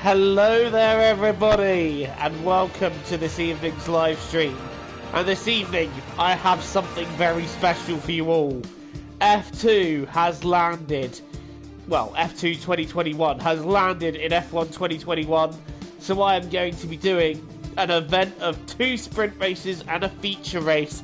Hello there everybody, and welcome to this evening's live stream. And this evening, I have something very special for you all. F2 has landed, well, F2 2021 has landed in F1 2021, so I am going to be doing an event of 2 sprint races and a feature race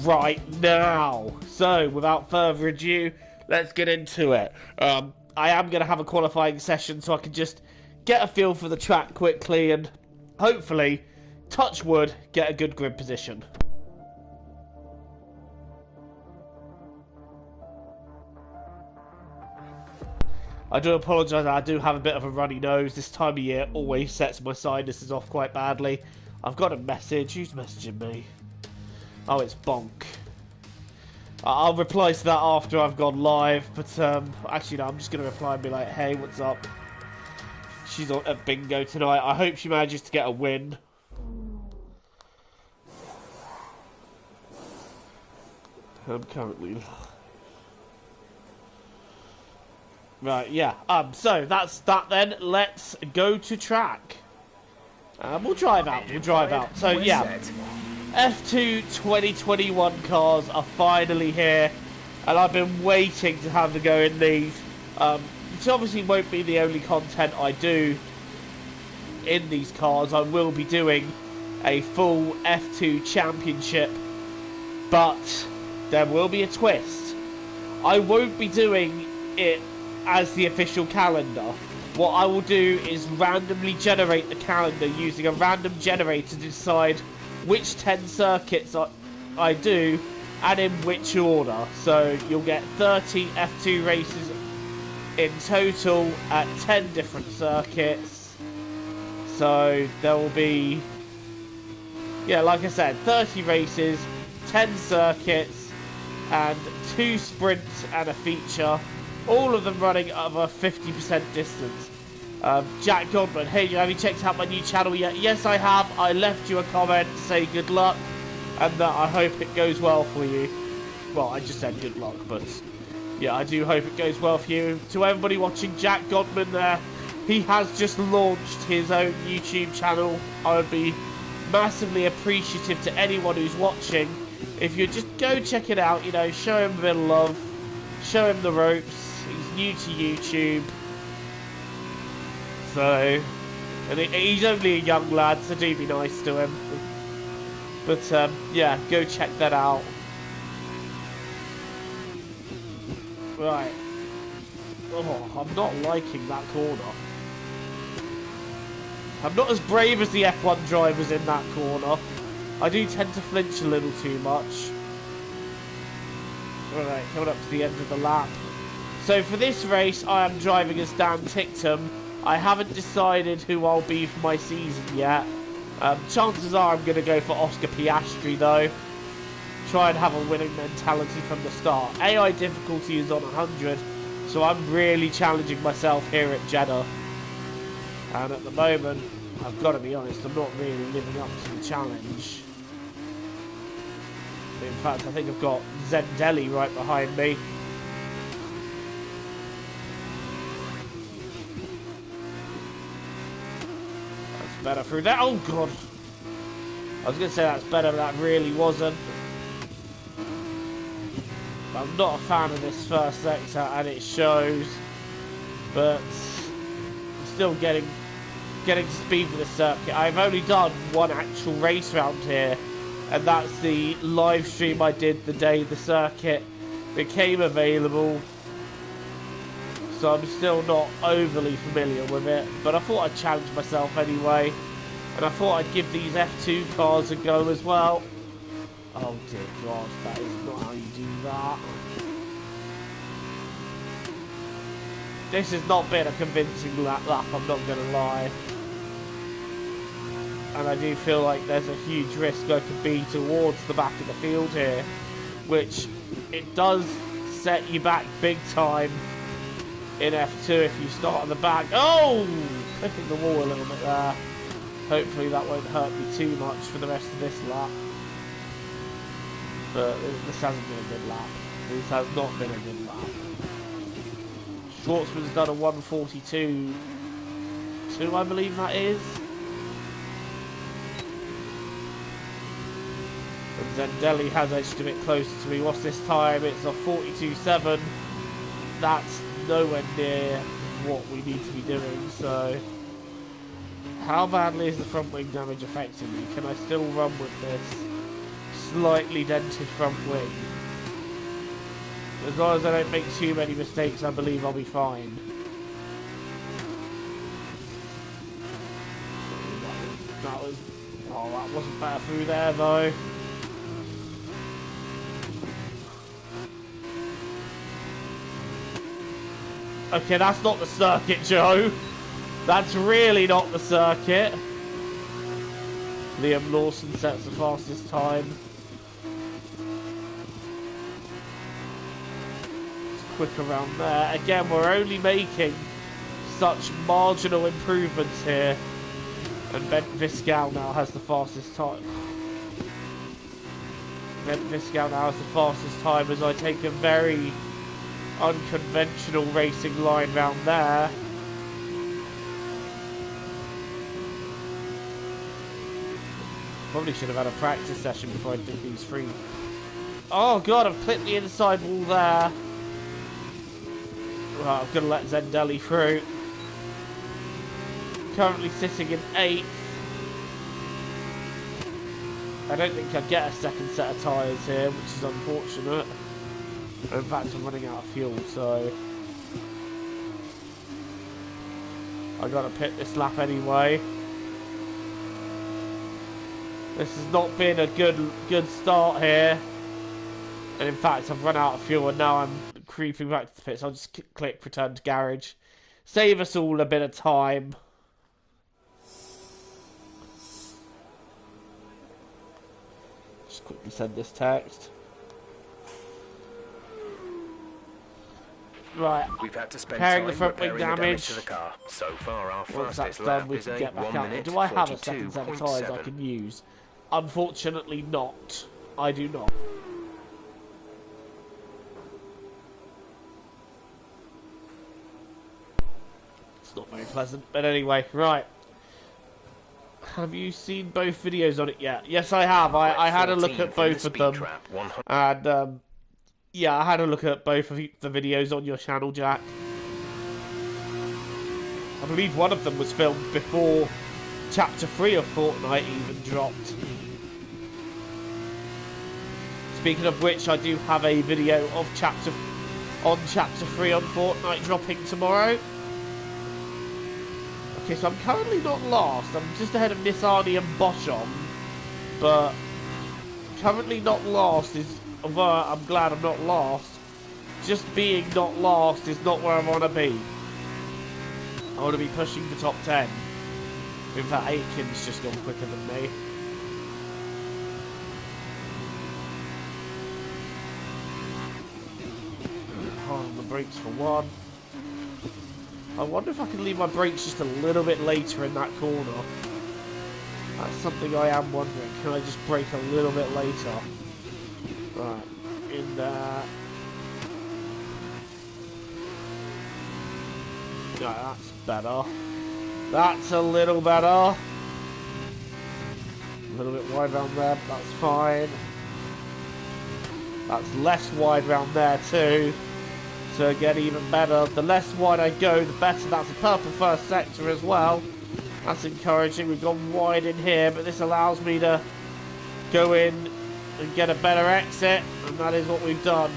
right now. So, without further ado, let's get into it. I am going to have a qualifying session so I can just get a feel for the track quickly and hopefully, touch wood, get a good grid position. I do apologise, I do have a bit of a runny nose. This time of year always sets my sinuses off quite badly. I've got a message. Who's messaging me? Oh, it's Bonk. I'll reply to that after I've gone live, but actually no, I'm just going to reply and be like, hey, what's up? She's at bingo tonight. I hope she manages to get a win. I'm currently... Right, yeah. So that's that then. Let's go to track. We'll drive out. So yeah, F2 2021 cars are finally here, and I've been waiting to have a go in these. Which obviously won't be the only content I do in these cars. I will be doing a full F2 championship, but there will be a twist. I won't be doing it as the official calendar. What I will do is randomly generate the calendar using a random generator to decide which 10 circuits I do and in which order. So you'll get 30 F2 races in total at 10 different circuits. So there will be, yeah, like I said, 30 races, 10 circuits, and 2 sprints and a feature. All of them running at a 50% distance. Jack Godman, hey, have you checked out my new channel yet? Yes, I have. I left you a comment to say good luck, and that I hope it goes well for you. Well, I just said good luck, but yeah, I do hope it goes well for you. To everybody watching, Jack Godman there, he has just launched his own YouTube channel. I would be massively appreciative to anyone who's watching if you just go check it out, you know, show him a bit of love, show him the ropes. He's new to YouTube, so, and he's only a young lad, so do be nice to him. But yeah, go check that out. Right. Oh, I'm not liking that corner. I'm not as brave as the F1 drivers in that corner. I do tend to flinch a little too much. Alright, coming up to the end of the lap. So for this race, I am driving as Dan Ticktum. I haven't decided who I'll be for my season yet. Chances are I'm going to go for Oscar Piastri though. Try and have a winning mentality from the start. AI difficulty is on 100, so I'm really challenging myself here at Jeddah. And at the moment, I've got to be honest, I'm not really living up to the challenge. In fact, I think I've got Zendelli right behind me. That's better through that. Oh god! I was going to say that's better, but that really wasn't. I'm not a fan of this first sector, and it shows. But I'm still getting to speed with the circuit. I've only done one actual race round here, and that's the live stream I did the day the circuit became available. So I'm still not overly familiar with it, but I thought I'd challenge myself anyway, and I thought I'd give these F2 cars a go as well. Oh dear god, that is not how you do that. This has not been a convincing lap, I'm not going to lie. And I do feel like there's a huge risk I could be towards the back of the field here, which it does set you back big time in F2 if you start on the back. Oh! Clipping the wall a little bit there. Hopefully that won't hurt me too much for the rest of this lap. But this hasn't been a good lap. This has not been a good lap. Schwartzman's done a 142 42, I believe that is. And Zendelli has edged a bit closer to me. What's this time? It's a 42.7. That's nowhere near what we need to be doing, so... How badly is the front wing damage affecting me? Can I still run with this slightly dented front wing? As long as I don't make too many mistakes, I believe I'll be fine. That wasn't better through there though. Okay, that's not the circuit, Joe. That's really not the circuit. Liam Lawson sets the fastest time. It's quick around there. Again, we're only making such marginal improvements here. And Bent Viscal now has the fastest time. Bent Viscal now has the fastest time as I take a very unconventional racing line round there. Probably should have had a practice session before I did these three. Oh god, I've clipped the inside wall there. Right, I'm going to let Zendelli through. Currently sitting in 8th. I don't think I'd get a second set of tyres here, which is unfortunate. In fact, I'm running out of fuel, so... I gotta pit this lap anyway. This has not been a good start here. And in fact, I've run out of fuel and now I'm creeping back to the pits. I'll just click return to garage. Save us all a bit of time. Just quickly send this text. Right, we've had to spend repairing time the front wing damage to the car. So far, our once that's fastest done, lap we is can a get back 1 out. minute Do I have a second 42.7. set of tyres I can use? Unfortunately not. I do not. It's not very pleasant, but anyway, right. Have you seen both videos on it yet? Yes, I have. I had a look at both of them. And, yeah, I had a look at both of the videos on your channel, Jack. I believe one of them was filmed before Chapter 3 of Fortnite even dropped. Speaking of which, I do have a video of Chapter 3 on Fortnite dropping tomorrow. Okay, so I'm currently not last. I'm just ahead of Nissani and Boschon. But currently not last is... Although I'm glad I'm not last. Just being not last is not where I want to be. I want to be pushing the top 10. In fact, Aitken's just gone quicker than me. Hard on the brakes for one. I wonder if I can leave my brakes just a little bit later in that corner. That's something I am wondering. Can I just brake a little bit later? Right, in there. Yeah, that's better. That's a little better. A little bit wide round there, but that's fine. That's less wide round there too. To get even better. The less wide I go, the better. That's a purple first sector as well. That's encouraging. We've gone wide in here, but this allows me to go in and get a better exit, and that is what we've done.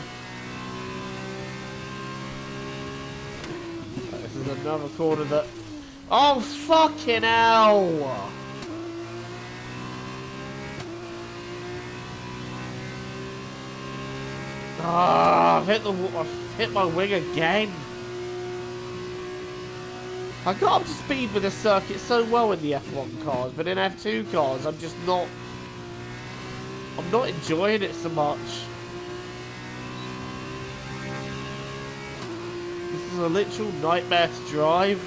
This is another corner that... Oh, fucking hell! Ah, I've hit my wing again. I got up to speed with this circuit so well in the F1 cars, but in F2 cars, I'm just not... I'm not enjoying it so much. This is a literal nightmare to drive.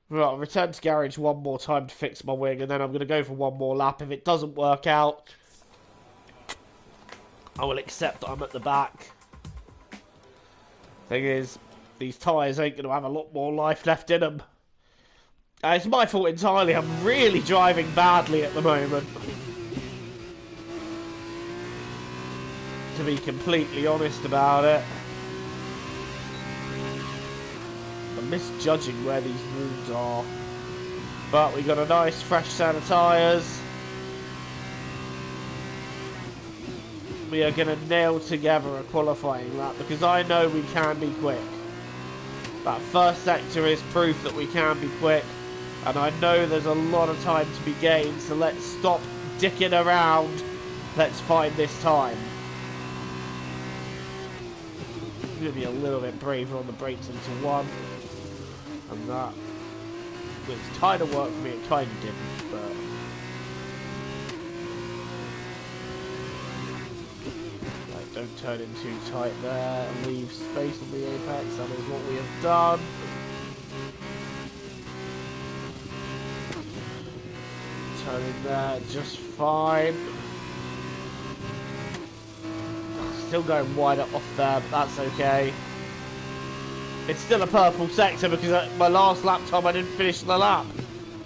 Right, I'll return to garage one more time to fix my wing, and then I'm going to go for one more lap. If it doesn't work out, I will accept that I'm at the back. Thing is, these tyres ain't going to have a lot more life left in them. It's my fault entirely. I'm really driving badly at the moment. To be completely honest about it. I'm misjudging where these walls are. But we got a nice fresh set of tyres. We are going to nail together a qualifying lap because I know we can be quick. That first sector is proof that we can be quick. And I know there's a lot of time to be gained, so let's stop dicking around. Let's find this time. I'm going to be a little bit braver on the brakes into one. And that was kind of worked for me, it kind of didn't, but... Right, don't turn in too tight there and leave space on the apex, that is what we have done. Turn in there just fine. Still going wider off there, but that's okay. It's still a purple sector because at my last lap time I didn't finish the lap.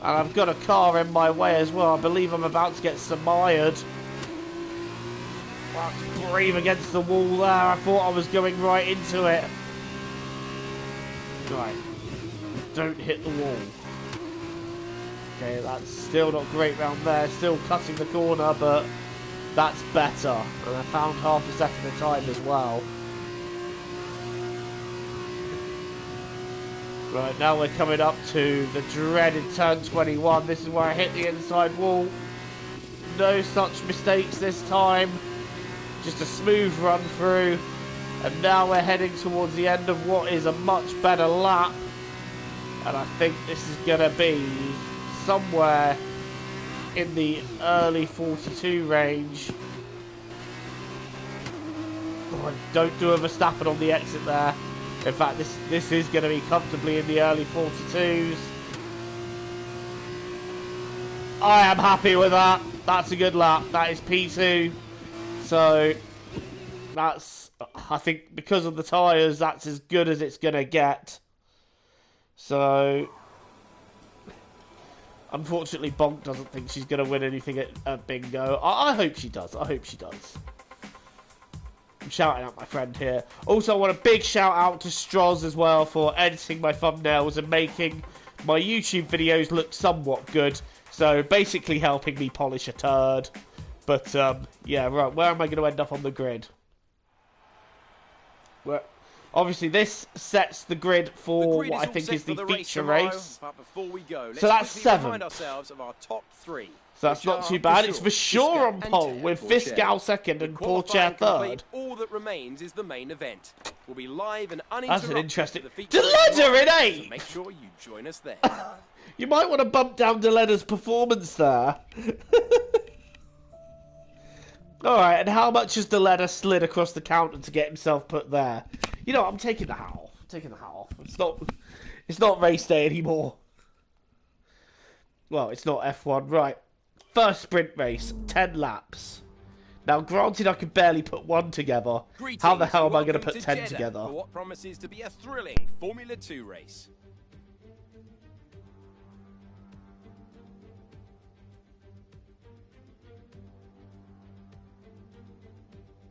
And I've got a car in my way as well. I believe I'm about to get mired. Well, to breathe against the wall there. I thought I was going right into it. Right. Don't hit the wall. Okay, that's still not great round there. Still cutting the corner, but that's better. And I found half a second of time as well. Right, now we're coming up to the dreaded turn 21. This is where I hit the inside wall. No such mistakes this time. Just a smooth run through. And now we're heading towards the end of what is a much better lap. And I think this is going to be somewhere in the early 42 range. Oh, don't do a Verstappen on the exit there. In fact, this is going to be comfortably in the early 42s. I am happy with that. That's a good lap. That is P2. So, that's, I think, because of the tyres, that's as good as it's going to get. So, unfortunately, Bonk doesn't think she's going to win anything at Bingo. I hope she does. I hope she does. I'm shouting out my friend here. Also, I want a big shout out to Stroz as well for editing my thumbnails and making my YouTube videos look somewhat good. So, basically helping me polish a turd. But, yeah, right. Where am I going to end up on the grid? Obviously, this sets the grid for what I think is the feature race. But before we go, so that's 7. Remind ourselves of our top 3. So that's not too bad. It's for sure on pole with Fiscal second and Pourchaire third. All that remains is the main event. We'll be live and uninterrupted. That's an interesting... Deleda in 8! So make sure you join us there. You might want to bump down Deleda's performance there. Alright, and how much has Deleda slid across the counter to get himself put there? You know, I'm taking the hat off. I'm taking the hat off. It's not race day anymore. Well, it's not F1. Right. First sprint race, 10 laps. Now, granted, I could barely put one together. How the hell am I going to put 10 Jeddah together? For what promises to be a thrilling Formula 2 race.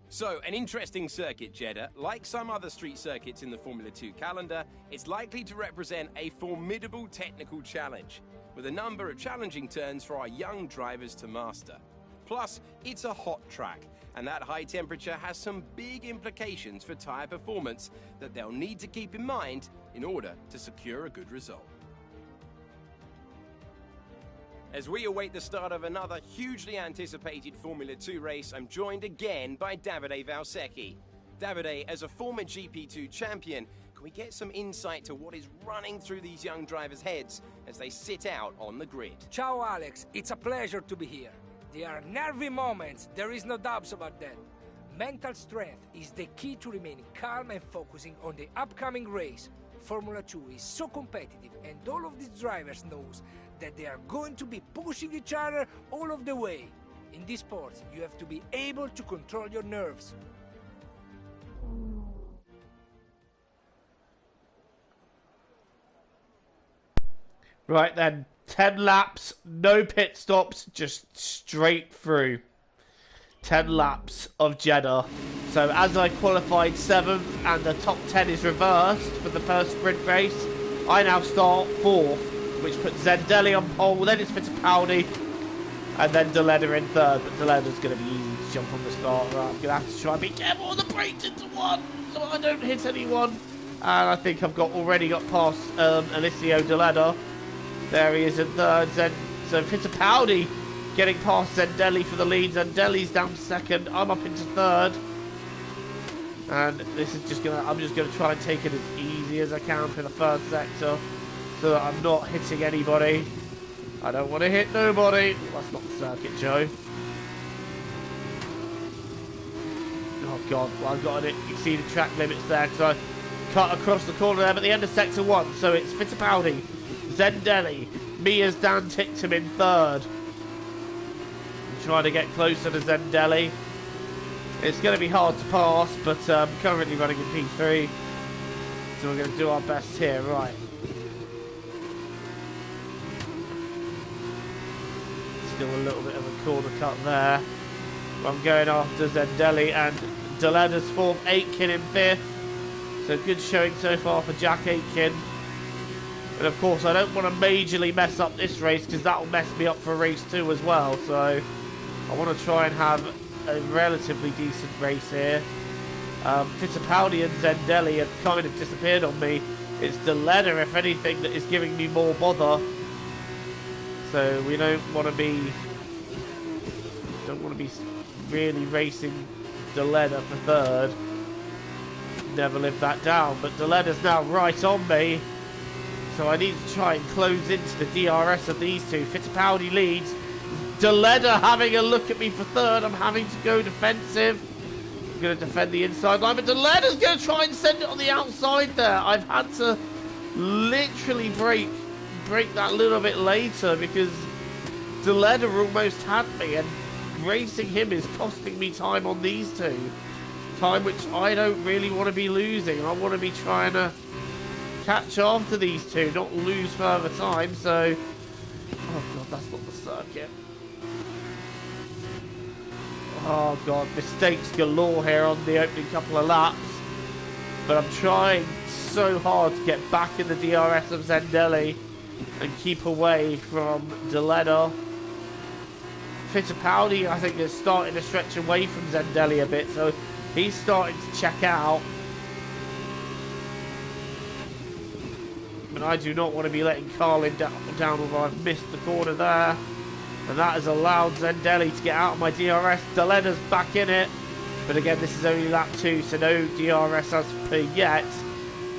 So, an interesting circuit, Jeddah. Like some other street circuits in the Formula 2 calendar, it's likely to represent a formidable technical challenge, with a number of challenging turns for our young drivers to master. Plus, it's a hot track, and that high temperature has some big implications for tyre performance that they'll need to keep in mind in order to secure a good result. As we await the start of another hugely anticipated Formula 2 race, I'm joined again by Davide Valsecchi. Davide, as a former GP2 champion, can we get some insight to what is running through these young drivers' heads as they sit out on the grid? Ciao Alex, it's a pleasure to be here. There are nervy moments, there is no doubts about that. Mental strength is the key to remaining calm and focusing on the upcoming race. Formula 2 is so competitive, and all of these drivers knows that they are going to be pushing each other all of the way. In this sport, you have to be able to control your nerves. Right then, 10 laps, no pit stops, just straight through. 10 laps of Jeddah. So as I qualified 7th and the top 10 is reversed for the first sprint race, I now start 4th, which puts Zendelli on pole, then it's Fittipaldi, and then Deleda in 3rd, but Deleda's going to be easy to jump on the start. Right, I'm going to have to try and be careful on the brakes into one, so I don't hit anyone. And I think I've already got past Alessio Deleda. There he is in 3rd, so Fittipaldi getting past Zendelli for the lead. Zendelli's down to 2nd. I'm up into 3rd. And this is I'm just gonna try and take it as easy as I can for the first sector, so that I'm not hitting anybody. I don't want to hit nobody. Well, that's not the circuit, Joe. Oh god, well I've got to exceed the track limits there because I cut across the corner there, but the end of sector 1. So it's Fittipaldi, Zendelli, me as Dan ticked him in 3rd. Trying to get closer to Zendelli. It's going to be hard to pass, but currently running in P3, so we're going to do our best here. Right. Still a little bit of a corner cut there. I'm going after Zendelli, and Deleda's 4th, Aitken in 5th. So good showing so far for Jack Aitken. And of course, I don't want to majorly mess up this race because that will mess me up for race 2 as well. So I want to try and have a relatively decent race here. Fittipaldi and Zendelli have kind of disappeared on me. It's Deleda, if anything, that is giving me more bother. So we don't want to be really racing Deleda for 3rd. Never lived that down, but Deleda's now right on me. So I need to try and close into the DRS of these two. Fittipaldi leads. Deleda having a look at me for 3rd. I'm having to go defensive. I'm going to defend the inside line, but Deleda's going to try and send it on the outside there. I've had to literally break that little bit later because Deleda almost had me, and racing him is costing me time on these two. Time which I don't really want to be losing. I want to be trying to catch after these two, not lose further time. So, oh god, that's not the circuit. Oh god, mistakes galore here on the opening couple of laps. But I'm trying so hard to get back in the DRS of Zendelli and keep away from Deleda. Fittipaldi, I think, is starting to stretch away from Zendelli a bit, so he's starting to check out. But I do not want to be letting Carlin down, although I've missed the corner there. And that has allowed Zendelli to get out of my DRS. Deleda's back in it. But again, this is only lap 2, so no DRS as per yet.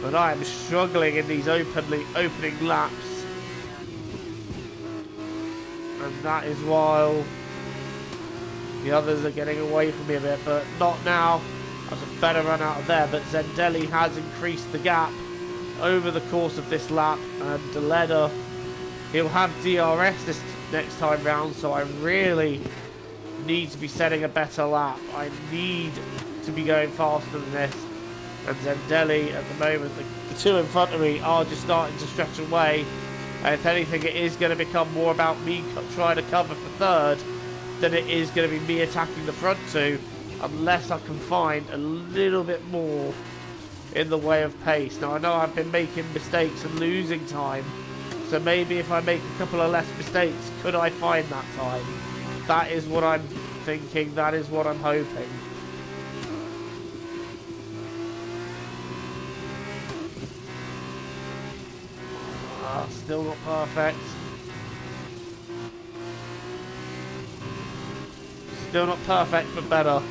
But I am struggling in these opening laps. And that is while the others are getting away from me a bit, but not now. That's a better run out of there, but Zendelli has increased the gap over the course of this lap, and Deleda, he'll have DRS this next time round, so I really need to be setting a better lap. I need to be going faster than this, and Zendelli at the moment, the two in front of me are just starting to stretch away, and if anything it is going to become more about me trying to cover for 3rd than it is going to be me attacking the front two, unless I can find a little bit more in the way of pace. Now I know I've been making mistakes and losing time, so maybe if I make a couple of less mistakes, could I find that time? That is what I'm thinking, that is what I'm hoping. Still not perfect. Still not perfect, but better.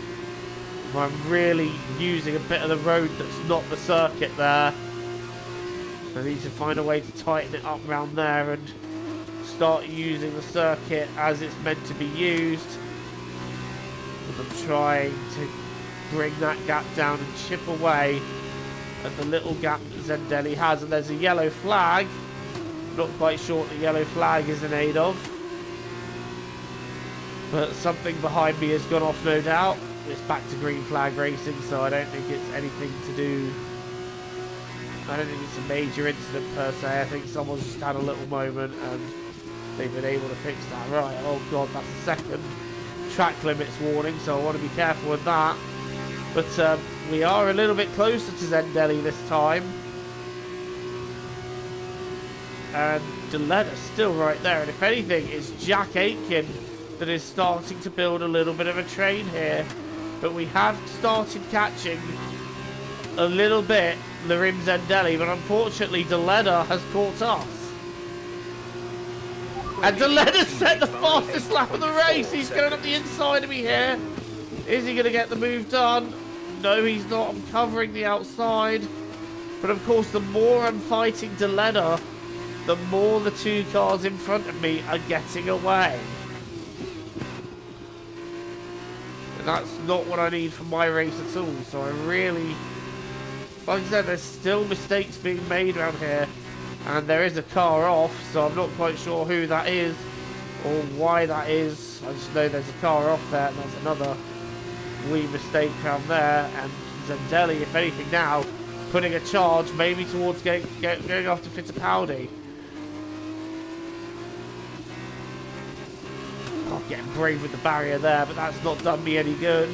I'm really using a bit of the road that's not the circuit there. I need to find a way to tighten it up around there and start using the circuit as it's meant to be used. And I'm trying to bring that gap down and chip away at the little gap that Zendelli has. And there's a yellow flag. Not quite sure what the yellow flag is in aid of. But something behind me has gone off, no doubt. It's back to green flag racing, so I don't think it's anything to do I don't think it's a major incident per se. I think someone's just had a little moment and they've been able to fix that. Right, oh god, that's the second track limits warning, so I want to be careful with that. But we are a little bit closer to Zendelli this time. And Deletter's still right there. And if anything, it's Jack Aitken that is starting to build a little bit of a train here. But we have started catching a little bit Larim Zendelli, but unfortunately Deletta has caught us. And Deletta set the fastest lap of the race. He's going up the inside of me here. Is he going to get the move done? No, he's not. I'm covering the outside. But of course, the more I'm fighting Deletta, the more the two cars in front of me are getting away. And that's not what I need for my race at all. So I really... Like I said, there's still mistakes being made around here. And there is a car off, so I'm not quite sure who that is or why that is. I just know there's a car off there, and there's another wee mistake around there. And Zendelli, if anything now, putting a charge maybe towards going after Fittipaldi. Oh, getting brave with the barrier there, but that's not done me any good.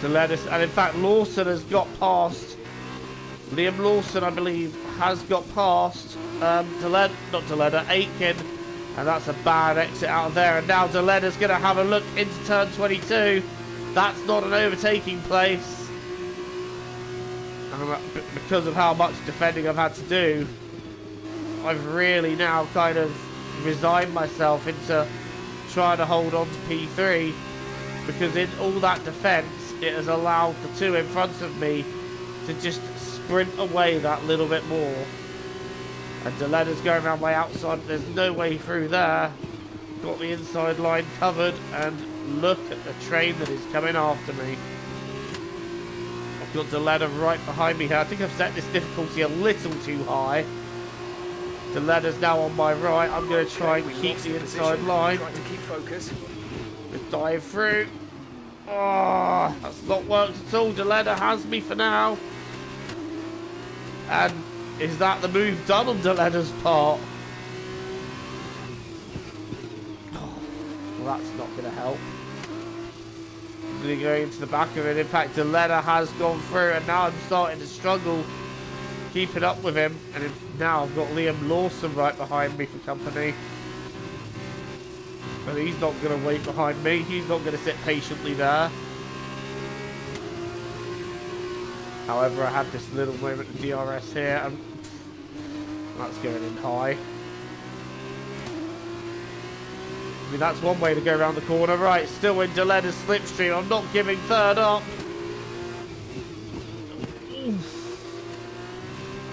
And in fact, Lawson has got past. Liam Lawson, I believe, has got past Aitken, and that's a bad exit out of there. And now Deletta's going to have a look into turn 22. That's not an overtaking place. And because of how much defending I've had to do, I've really now kind of resigned myself into trying to hold on to P3, because in all that defence, it has allowed the two in front of me to just sprint away that little bit more. And Deletta's going around my outside. There's no way through there. Got the inside line covered, and look at the train that is coming after me. I've got Deletta right behind me here. I think I've set this difficulty a little too high. Deletta's now on my right. I'm going to try and keep the inside line. Trying to keep focus. Just dive through. Oh, that's not worked at all. Deletta has me for now. And is that the move done on Deletta's part? Oh, well, that's not going to help. Really going into the back of it. In fact, Deletta has gone through, and now I'm starting to struggle keeping up with him. And now I've got Liam Lawson right behind me for company. But he's not going to wait behind me. He's not going to sit patiently there. However, I have this little moment of DRS here, and that's going in high. I mean, that's one way to go around the corner. Right, still in Deletta's slipstream. I'm not giving third up.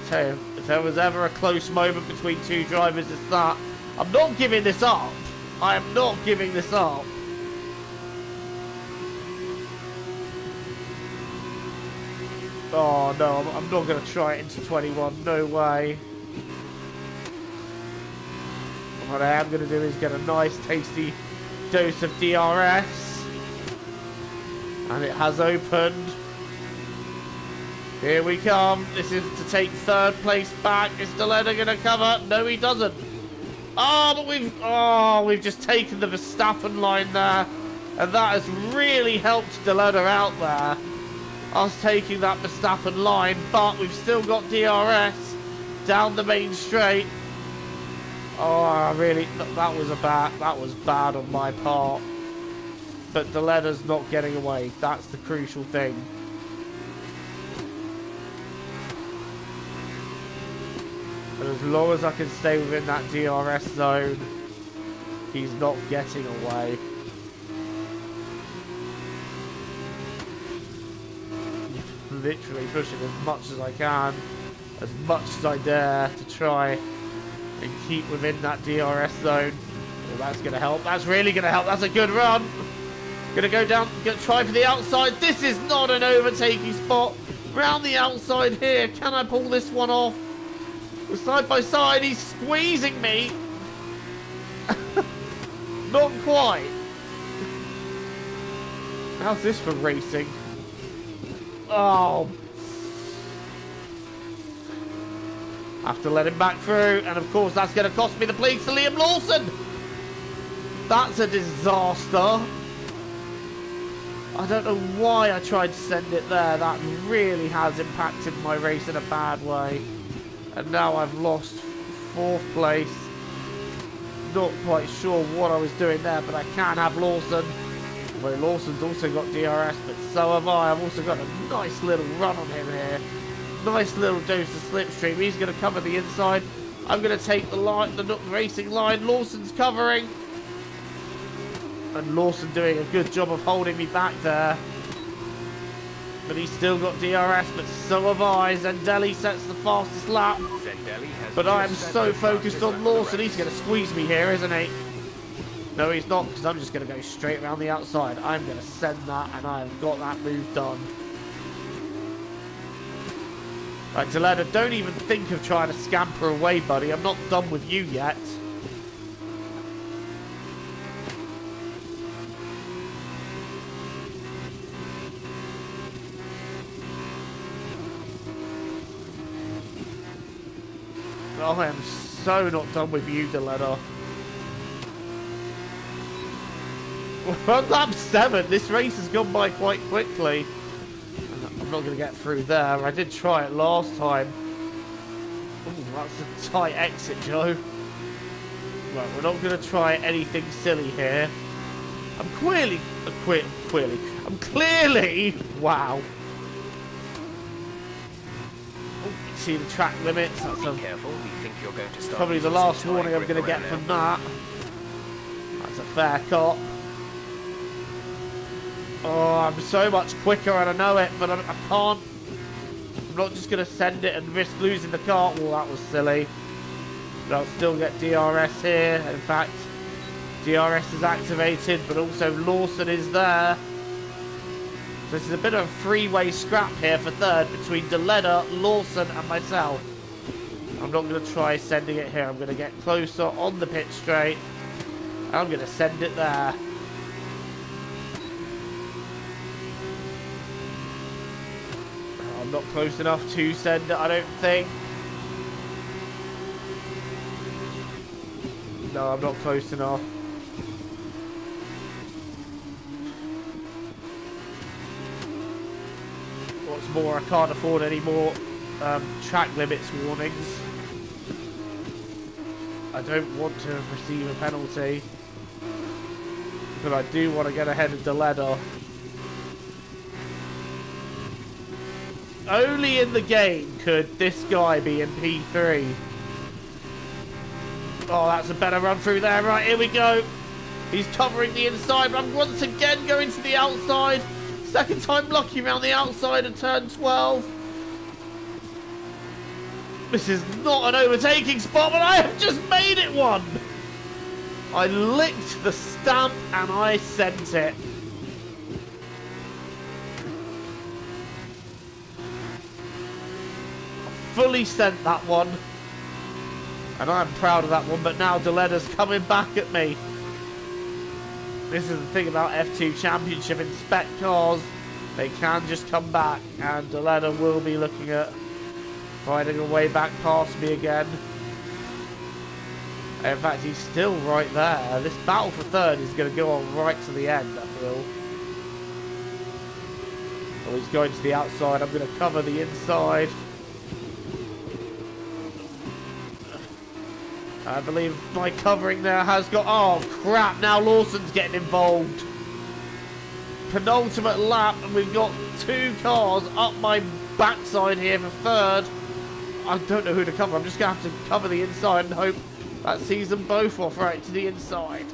Tell you, if there was ever a close moment between two drivers, it's that. I'm not giving this up. I am not giving this up. Oh no, I'm not going to try it into 21. No way. What I am going to do is get a nice tasty dose of DRS. And it has opened. Here we come. This is to take third place back. Is Deletta going to cover? No, he doesn't. Oh, but we've just taken the Verstappen line there, and that has really helped Deletta out there. Us taking that Verstappen line, but we've still got DRS down the main straight. Oh, really, that was bad on my part. But Deletta's not getting away. That's the crucial thing. And as long as I can stay within that DRS zone, he's not getting away. Literally pushing as much as I can, as much as I dare, to try and keep within that DRS zone. Well, that's going to help. That's really going to help. That's a good run. Going to go down, going to try for the outside. This is not an overtaking spot. Round the outside here. Can I pull this one off? We're side by side, he's squeezing me. Not quite. How's this for racing? Oh. Have to let him back through, and of course that's going to cost me the place to Liam Lawson. That's a disaster. I don't know why I tried to send it there. That really has impacted my race in a bad way. And now I've lost 4th place. Not quite sure what I was doing there, but I can have Lawson. Although Lawson's also got DRS, but so have I. I've also got a nice little run on him here. Nice little dose of slipstream. He's going to cover the inside. I'm going to take the line, the racing line. Lawson's covering. And Lawson doing a good job of holding me back there. But he's still got DRS, but so have I. Zendelli sets the fastest lap. But I am so focused on Lawson. He's going to squeeze me here, isn't he? No, he's not, because I'm just going to go straight around the outside. I'm going to send that, and I have got that move done. Right, Deleda, don't even think of trying to scamper away, buddy. I'm not done with you yet. Oh, I am so not done with you, Deleda. Well, lap 7. This race has gone by quite quickly. I'm not going to get through there. I did try it last time. Ooh, that's a tight exit, Joe. Right, we're not going to try anything silly here. I'm clearly... Wow. Oh, you see the track limits. That's Careful, we think you're going to start probably the last warning I'm going to get from that. That's a fair cop. Oh, I'm so much quicker and I know it, but I can't. I'm not just going to send it and risk losing the car. Well, that was silly. But I'll still get DRS here. In fact, DRS is activated, but also Lawson is there. So this is a bit of a three-way scrap here for 3rd between Deleda, Lawson and myself. I'm not going to try sending it here. I'm going to get closer on the pit straight. I'm going to send it there. I'm not close enough to send it, I don't think. No, I'm not close enough. What's more, I can't afford any more track limits warnings. I don't want to receive a penalty. But I do want to get ahead of Deleda. Only in the game could this guy be in P3. Oh, that's a better run through there. Right, here we go. He's covering the inside, but I'm once again going to the outside. Second time lucky around the outside of turn 12. This is not an overtaking spot, but I have just made it one. I licked the stamp and I sent it. Fully sent that one, and I'm proud of that one. But now Deleda's coming back at me. This is the thing about F2 Championship in spec cars, they can just come back, and Deleda will be looking at finding a way back past me again. In fact, he's still right there. This battle for 3rd is going to go on right to the end, I feel. Oh, he's going to the outside. I'm going to cover the inside. I believe my covering there has got... Oh, crap. Now Lawson's getting involved. Penultimate lap, and we've got 2 cars up my backside here for 3rd. I don't know who to cover. I'm just going to have to cover the inside and hope that sees them both off right to the inside.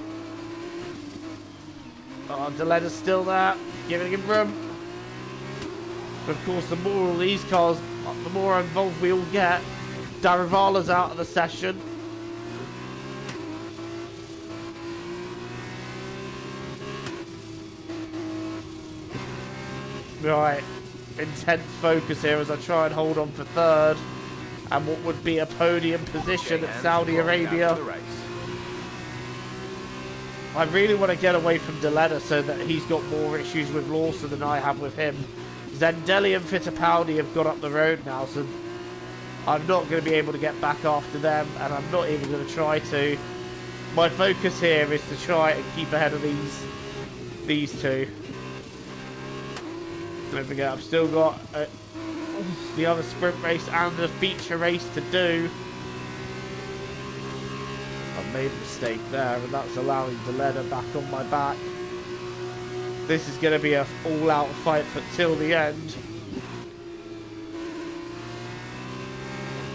Oh, Deleda's still there, giving him room. But of course, the more all these cars, the more involved we all get. Darivala's out of the session. Right, intense focus here as I try and hold on for 3rd. And what would be a podium position at Saudi Arabia. I really want to get away from Deleda so that he's got more issues with Lawson than I have with him. Zendelli and Fittipaldi have got up the road now, so I'm not going to be able to get back after them, and I'm not even going to try to. My focus here is to try and keep ahead of these two. Don't forget, I've still got the other sprint race and the feature race to do. I've made a mistake there, and that's allowing Deleda back on my back. This is going to be an all-out fight for till the end.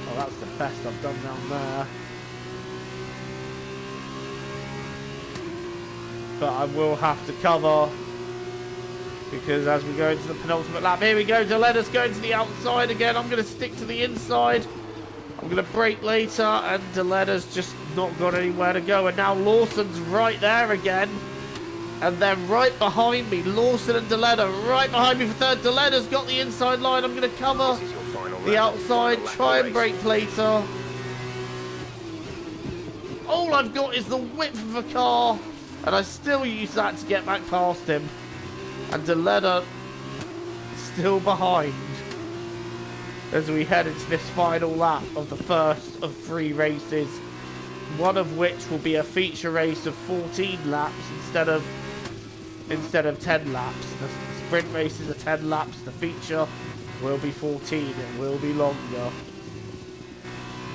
Oh, that's the best I've done down there. But I will have to cover, because as we go into the penultimate lap, here we go, Deleda's going to the outside again. I'm going to stick to the inside. I'm going to brake later, and Deleda's just not got anywhere to go. And now Lawson's right there again. And they're right behind me. Lawson and Deleda right behind me for third. Deleda's got the inside line. I'm going to cover the outside, try and brake later. All I've got is the width of a car, and I still use that to get back past him. And Deleda still behind as we head into this final lap of the first of 3 races, one of which will be a feature race of 14 laps instead of 10 laps. The sprint races are 10 laps, the feature will be 14, it will be longer.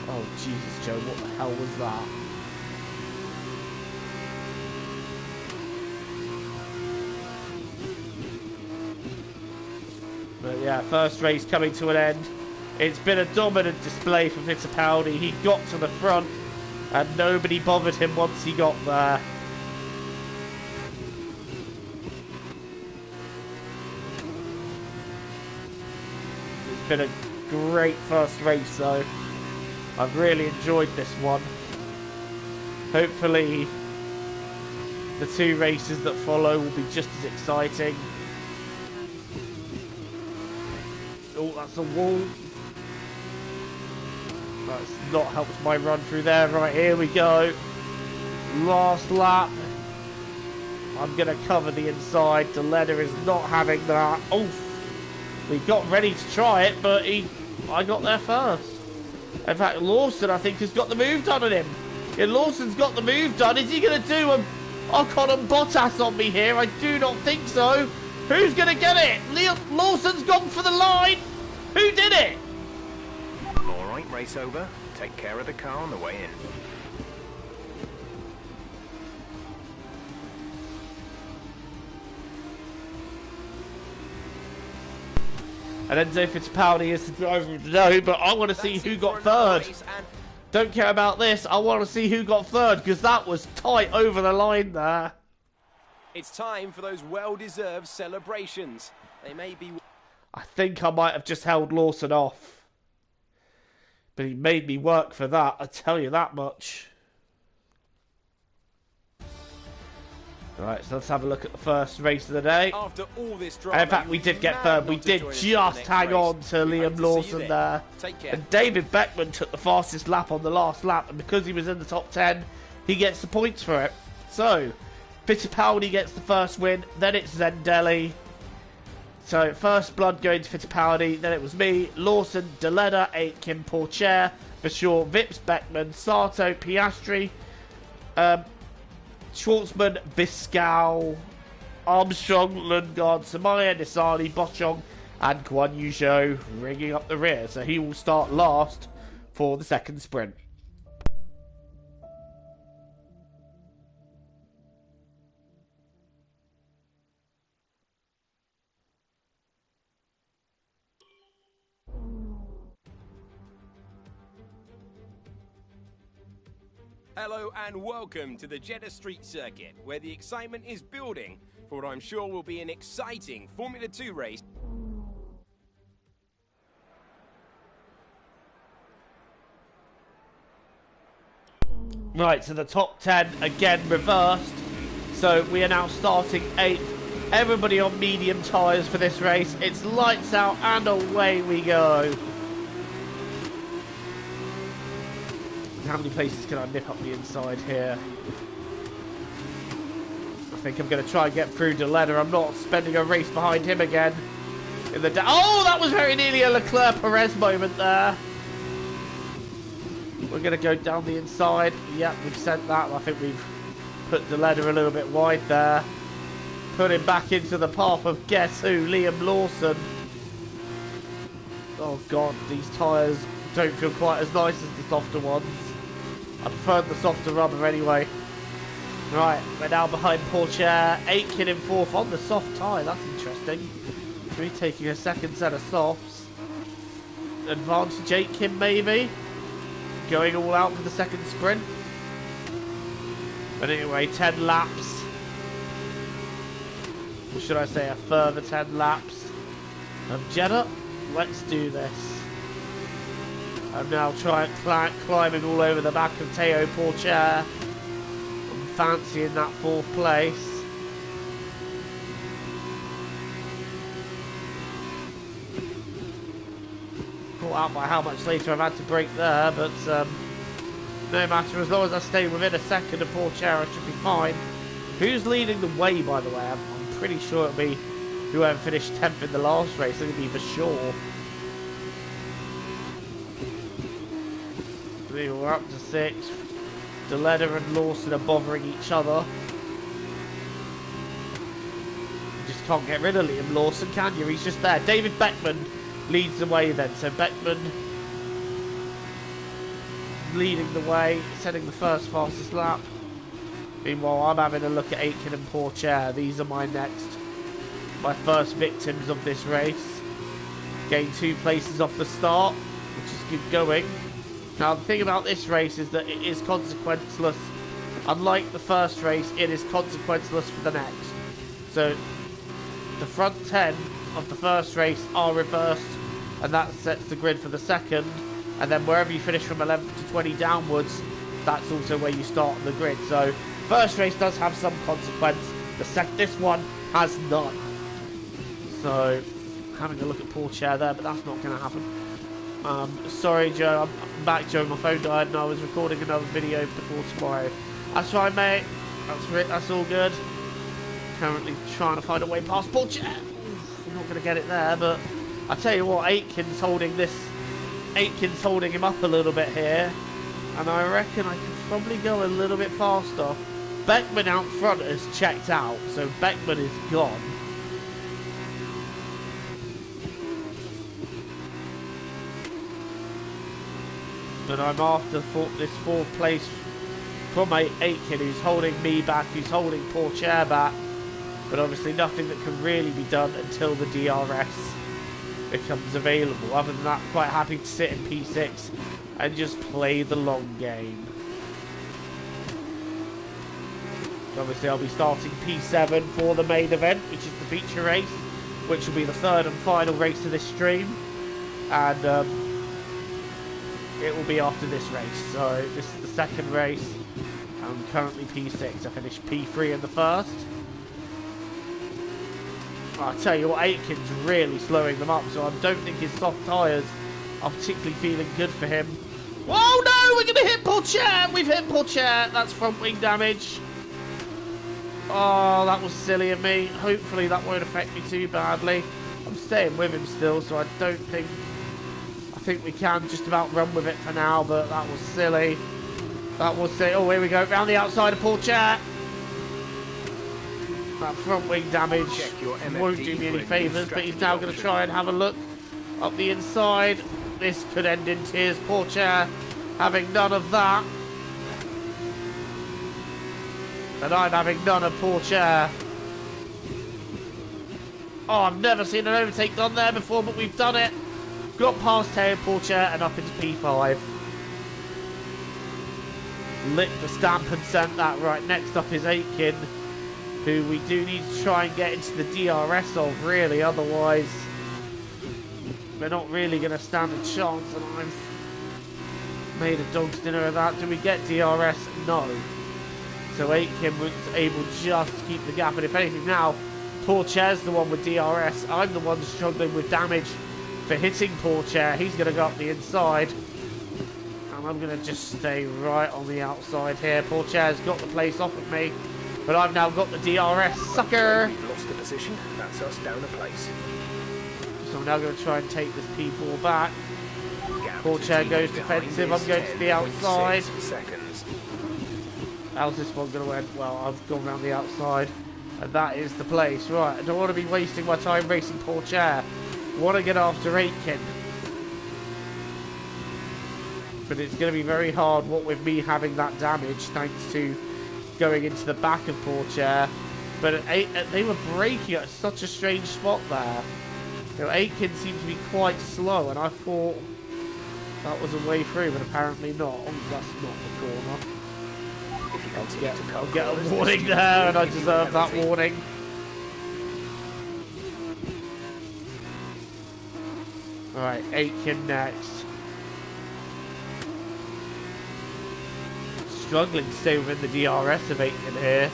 Oh Jesus, Joe, what the hell was that? But yeah, first race coming to an end. It's been a dominant display for Fittipaldi. He got to the front and nobody bothered him once he got there. It's been a great first race though. I've really enjoyed this one. Hopefully the 2 races that follow will be just as exciting. Oh, that's a wall. That's not helped my run through there. Right, here we go. Last lap. I'm going to cover the inside. Deleda is not having that. Oh, we got ready to try it, but I got there first. In fact, Lawson, I think, has got the move done on him. Yeah, Lawson's got the move done. Is he going to do a Ocon and Bottas on me here? I do not think so. Who's going to get it? Lawson's gone for the line. Who did it? All right, race over. Take care of the car on the way in. And Enzo Fittipaldi is the driver of the day, but I want to see who got third. Don't care about this. I want to see who got third, because that was tight over the line there. It's time for those well-deserved celebrations. They may be... I think I might have just held Lawson off. But he made me work for that, I tell you that much. Right, so let's have a look at the first race of the day. After all this drama, In fact, we did get third. We did just hang on to Liam Lawson there. And David Beckman took the fastest lap on the last lap. And because he was in the top 10, he gets the points for it. So, Fittipaldi gets the first win. Then it's Zendelli. So, first blood going to Fittipaldi. Then it was me, Lawson, Deleda, Aitken, Pourchaire, Bashore, Vips, Beckman, Sato, Piastri, Schwartzman, Biscow, Armstrong, Lundgaard, Samaya, Nisani, Boschong, and Guan Yu Zhou ringing up the rear. So he will start last for the second sprint. Hello and welcome to the Jeddah Street Circuit, where the excitement is building for what I'm sure will be an exciting Formula 2 race. Right, so the top 10 again reversed. So we are now starting 8th. Everybody on medium tyres for this race. It's lights out and away we go. How many places can I nip up the inside here? I think I'm going to try and get through Deleda. I'm not spending a race behind him again. Oh, that was very nearly a Leclerc-Perez moment there. We're going to go down the inside. Yep, we've sent that. I think we've put the leather a little bit wide there. Put him back into the path of guess who? Liam Lawson. Oh god, these tyres don't feel quite as nice as the softer ones. I prefer the softer rubber anyway. Right, we're now behind Pourchaire. Aitken in fourth on the soft tyre. That's interesting. We're taking a second set of softs. Advantage Aitken maybe. Going all out for the second sprint. But anyway, 10 laps. Or should I say a further 10 laps of Jeddah? Let's do this. I'm now climbing all over the back of Théo Pourchaire. I'm fancying that fourth place. Caught out by how much later I've had to brake there, but no matter, as long as I stay within a second of Pourchaire, I should be fine. Who's leading the way, by the way? I'm pretty sure it'll be whoever finished 10th in the last race. It'll be for sure. We're up to 6. Deletta and Lawson are bothering each other. You just can't get rid of Liam Lawson, can you? He's just there. David Beckman leads the way then. So Beckman leading the way, setting the first fastest lap. Meanwhile, I'm having a look at Aitken and Pourchaire. These are my first victims of this race. Gained 2 places off the start, which is good going. Now, the thing about this race is that it is consequenceless. Unlike the first race, it is consequenceless for the next. So, the front 10 of the first race are reversed, and that sets the grid for the second. And then wherever you finish from 11 to 20 downwards, that's also where you start on the grid. So, first race does have some consequence. This one has none. So, having a look at Pourchaire there, but that's not going to happen. Sorry, Joe. I'm back, Joe. My phone died, and I was recording another video before tomorrow. That's fine, mate. That's all good. Currently trying to find a way past Pourchaire. I'm not going to get it there, but I tell you what, Aitken's holding him up a little bit here, and I reckon I can probably go a little bit faster. Beckman out front has checked out, so Beckman is gone. But I'm after this 4th place from Aitken, who's holding me back, who's holding Pourchaire back. But obviously nothing that can really be done until the DRS becomes available. Other than that, quite happy to sit in P6 and just play the long game. So obviously I'll be starting P7 for the main event, which is the feature race, which will be the 3rd and final race of this stream. And it will be after this race. So this is the 2nd race. I'm currently P6. I finished P3 in the 1st. I'll tell you what, Aitken's really slowing them up, so I don't think his soft tyres are particularly feeling good for him. Whoa, no! We're going to hit Pourchaire! We've hit Pourchaire! That's front wing damage. Oh, that was silly of me. Hopefully that won't affect me too badly. I'm staying with him still, so I think we can just about run with it for now, but that was silly. That was silly. Oh, here we go. Round the outside of Pourchaire. That front wing damage won't do me any favours, but he's now going to try and have a look up the inside. This could end in tears. Pourchaire having none of that. And I'm having none of Pourchaire. Oh, I've never seen an overtake done there before, but we've done it. Got past Théo Pourchaire and up into P5. Licked the stamp and sent that. Right, next up is Aitken, who we do need to try and get into the DRS of, really. Otherwise, we're not really going to stand a chance, and I've made a dog's dinner of that. Do we get DRS? No. So Aitken was able just to keep the gap, and if anything now, Pourchaire's the one with DRS. I'm the one struggling with damage for hitting Pourchaire. He's going to go up the inside, and I'm going to just stay right on the outside here. Pourchaire's got the place off of me, but I've now got the DRS. Sucker! We've lost the position. That's us down a place. So I'm now going to try and take this P4 back. Gap Poor chair goes defensive. I'm going to the outside. Seconds. How's this one going to end? Well, I've gone around the outside. And that is the place. Right, I don't want to be wasting my time racing Poor chair. Want to get after Aitken. But it's going to be very hard, what with me having that damage, thanks to going into the back of Poor chair. But they were braking at such a strange spot there. You know, Aitken seemed to be quite slow, and I thought that was a way through, but apparently not. Oh, that's not the corner. I'll get a warning there, and I deserve that warning. Alright, Aitken next. Struggling to stay within the DRS of Aitken here.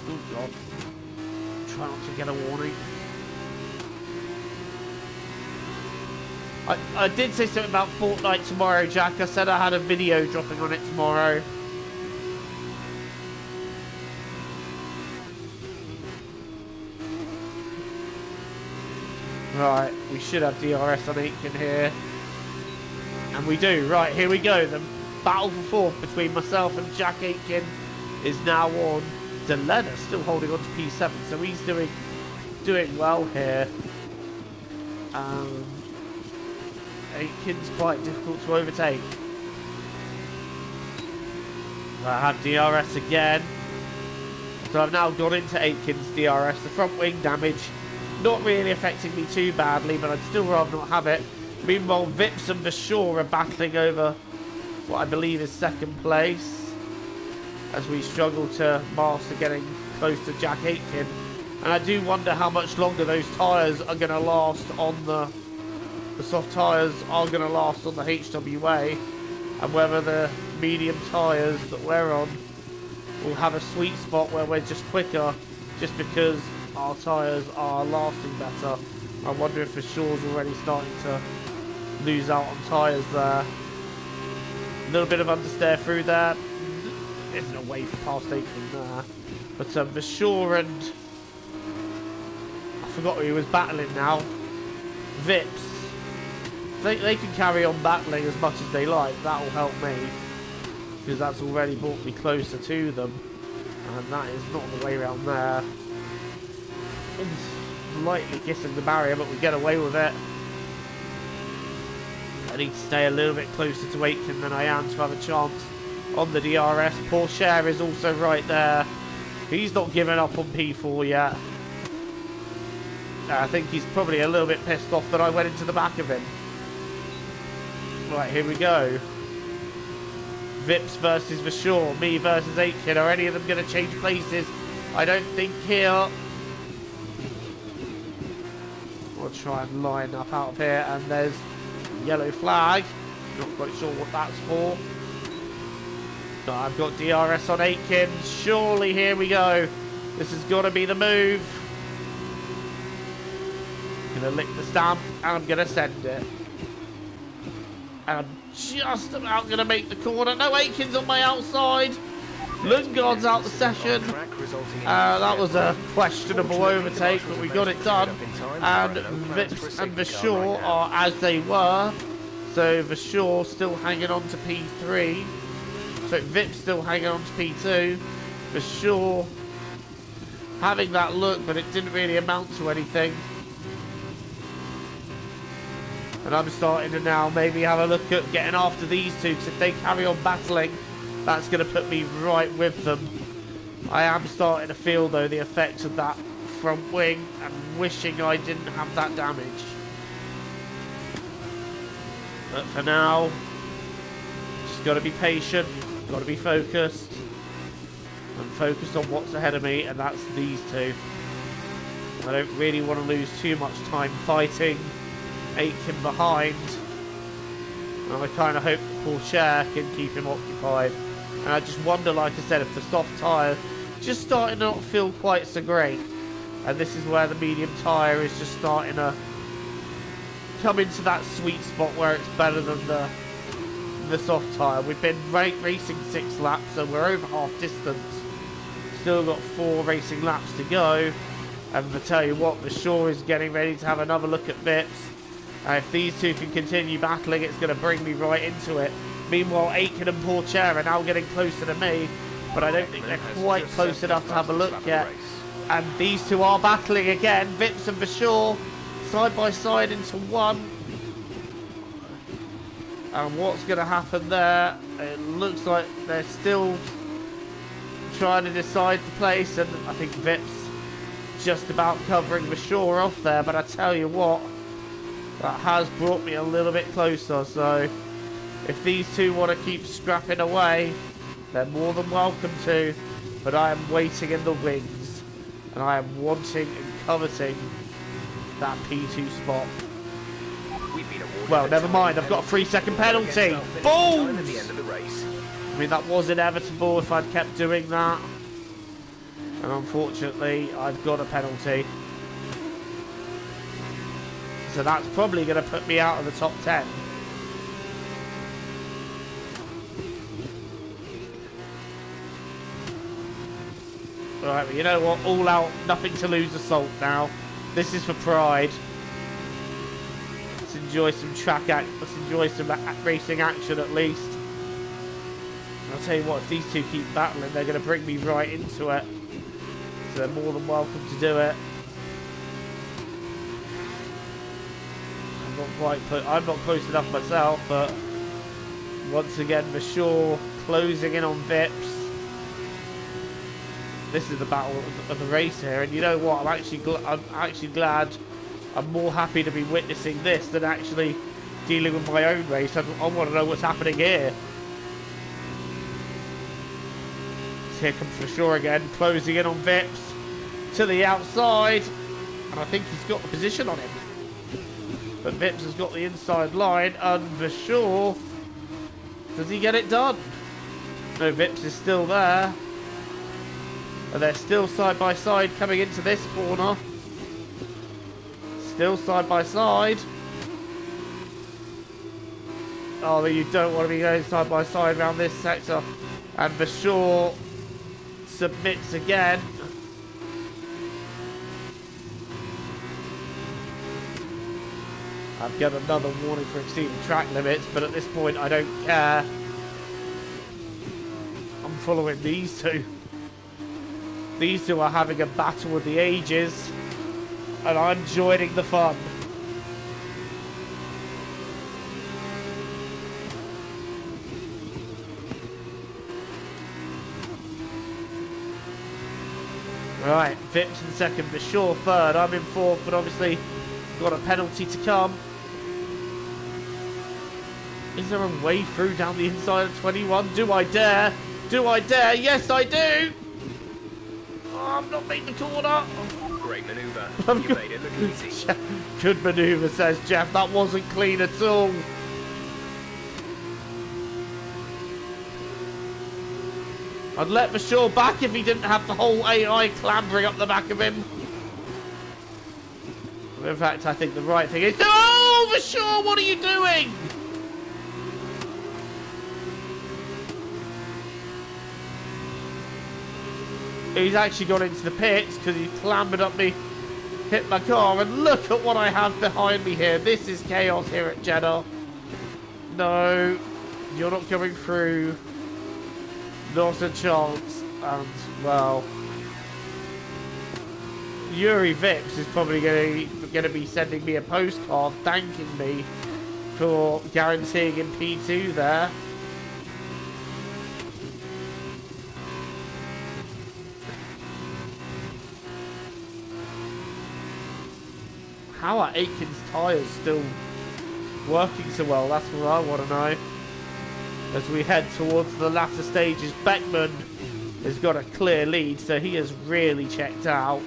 Oh god. Try not to get a warning. I did say something about Fortnite tomorrow, Jack. I said I had a video dropping on it tomorrow. Right, we should have DRS on Aitken here. And we do. Right, here we go. The battle for fourth between myself and Jack Aitken is now on. Delena still holding on to P7, so he's doing well here. Aitken's quite difficult to overtake. I have DRS again. So I've now got into Aitken's DRS. The front wing damage not really affecting me too badly, but I'd still rather not have it. Meanwhile, Vips and Bashaw are battling over what I believe is second place, as we struggle to master getting close to Jack Aitken. And I do wonder how much longer those tyres are going to last on the soft tyres are going to last on the HWA, and whether the medium tyres that we're on will have a sweet spot where we're just quicker, just because our tyres are lasting better. I wonder if Bashaw's already starting to lose out on tyres there. A little bit of understeer through there. Isn't a way for past Aitken there. But Bashaw and I forgot who he was battling now. Vips. They can carry on battling as much as they like. That will help me, because that's already brought me closer to them. And that is not the way around there. Lightly kissing the barrier, but we get away with it. I need to stay a little bit closer to Aitken than I am to have a chance on the DRS. Poor Cher is also right there. He's not giving up on P4 yet. I think he's probably a little bit pissed off that I went into the back of him. Right, here we go. Vips versus Vashaw, me versus Aitken. Are any of them going to change places? I don't think here. We'll try and line up out of here, and there's a yellow flag. Not quite sure what that's for. No, I've got DRS on Aitken. Surely here we go. This has got to be the move. Gonna lick the stamp, and I'm gonna send it. And I'm just about gonna make the corner. No, Aitken's on my outside. Lundgaard's out the session. That was a questionable overtake, but we got it done. And Vips and Vashaw are as they were. So Vashaw still hanging on to P3. So Vips still hanging on to P2. Vashaw having that look, but it didn't really amount to anything. And I'm starting to now maybe have a look at getting after these two, because if they carry on battling, that's going to put me right with them. I am starting to feel, though, the effects of that front wing, and wishing I didn't have that damage. But for now, just got to be patient, got to be focused. I'm focused on what's ahead of me, and that's these two. I don't really want to lose too much time fighting Aitken behind. And I kind of hope the Paul Cher can keep him occupied. And I just wonder, like I said, if the soft tyre just starting to not feel quite so great. And this is where the medium tyre is just starting to come into that sweet spot where it's better than the soft tyre. We've been racing 6 laps, so we're over half distance. Still got 4 racing laps to go. And I tell you what, the Shaw is getting ready to have another look at Vips. And if these two can continue battling, it's going to bring me right into it. Meanwhile, Aiken and Porcher are now getting closer to me, but I don't think they're quite close enough to have a look yet. And these two are battling again. Vips and Bashaw side by side into one. And what's going to happen there? It looks like they're still trying to decide the place, and I think Vips just about covering Bashaw off there. But I tell you what, that has brought me a little bit closer. So if these two want to keep scrapping away, they're more than welcome to. But I am waiting in the wings, and I am wanting and coveting that P2 spot. Well, never mind. I've got a 3-second penalty. Boom! I mean, that was inevitable if I'd kept doing that. And unfortunately, I've got a penalty. So that's probably going to put me out of the top 10. Right, but you know what? All out, nothing to lose assault now. This is for pride. Let's enjoy some track act. Let's enjoy some racing action at least. I'll tell you what, if these two keep battling, they're going to bring me right into it. So they're more than welcome to do it. I'm not close enough myself, but once again, Bashaw closing in on Vips. This is the battle of the race here, and you know what? I'm actually glad. I'm more happy to be witnessing this than actually dealing with my own race. I want to know what's happening here. Here comes Bashaw again, closing in on Vips to the outside, and I think he's got the position on him. But Vips has got the inside line, and Bashaw, does he get it done? No, Vips is still there. And they're still side by side coming into this corner. Still side by side. Oh, you don't want to be going side by side around this sector. And Bashaw submits again. I've got another warning for exceeding track limits, but at this point I don't care. I'm following these two. These two are having a battle with the ages, and I'm joining the fun. Right, Vips in second, Bashaw third. I'm in fourth, but obviously got a penalty to come. Is there a way through down the inside of 21? Do I dare? Do I dare? Yes, I do! Oh, I'm not making the corner. Great manoeuvre. You made it look easy. Good manoeuvre, says Jeff. That wasn't clean at all. I'd let Bashaw back if he didn't have the whole AI clambering up the back of him. In fact, I think the right thing is... No, Bashaw, what are you doing? He's actually got into the pits because he clambered up me, hit my car, and look at what I have behind me here. This is chaos here at Jeddah. No, you're not coming through. Not a chance. And, well, Yuri Vips is probably going to be sending me a postcard thanking me for guaranteeing in P2 there. How are Aiken's tyres still working so well? That's what I want to know. As we head towards the latter stages, Beckman has got a clear lead, so he has really checked out.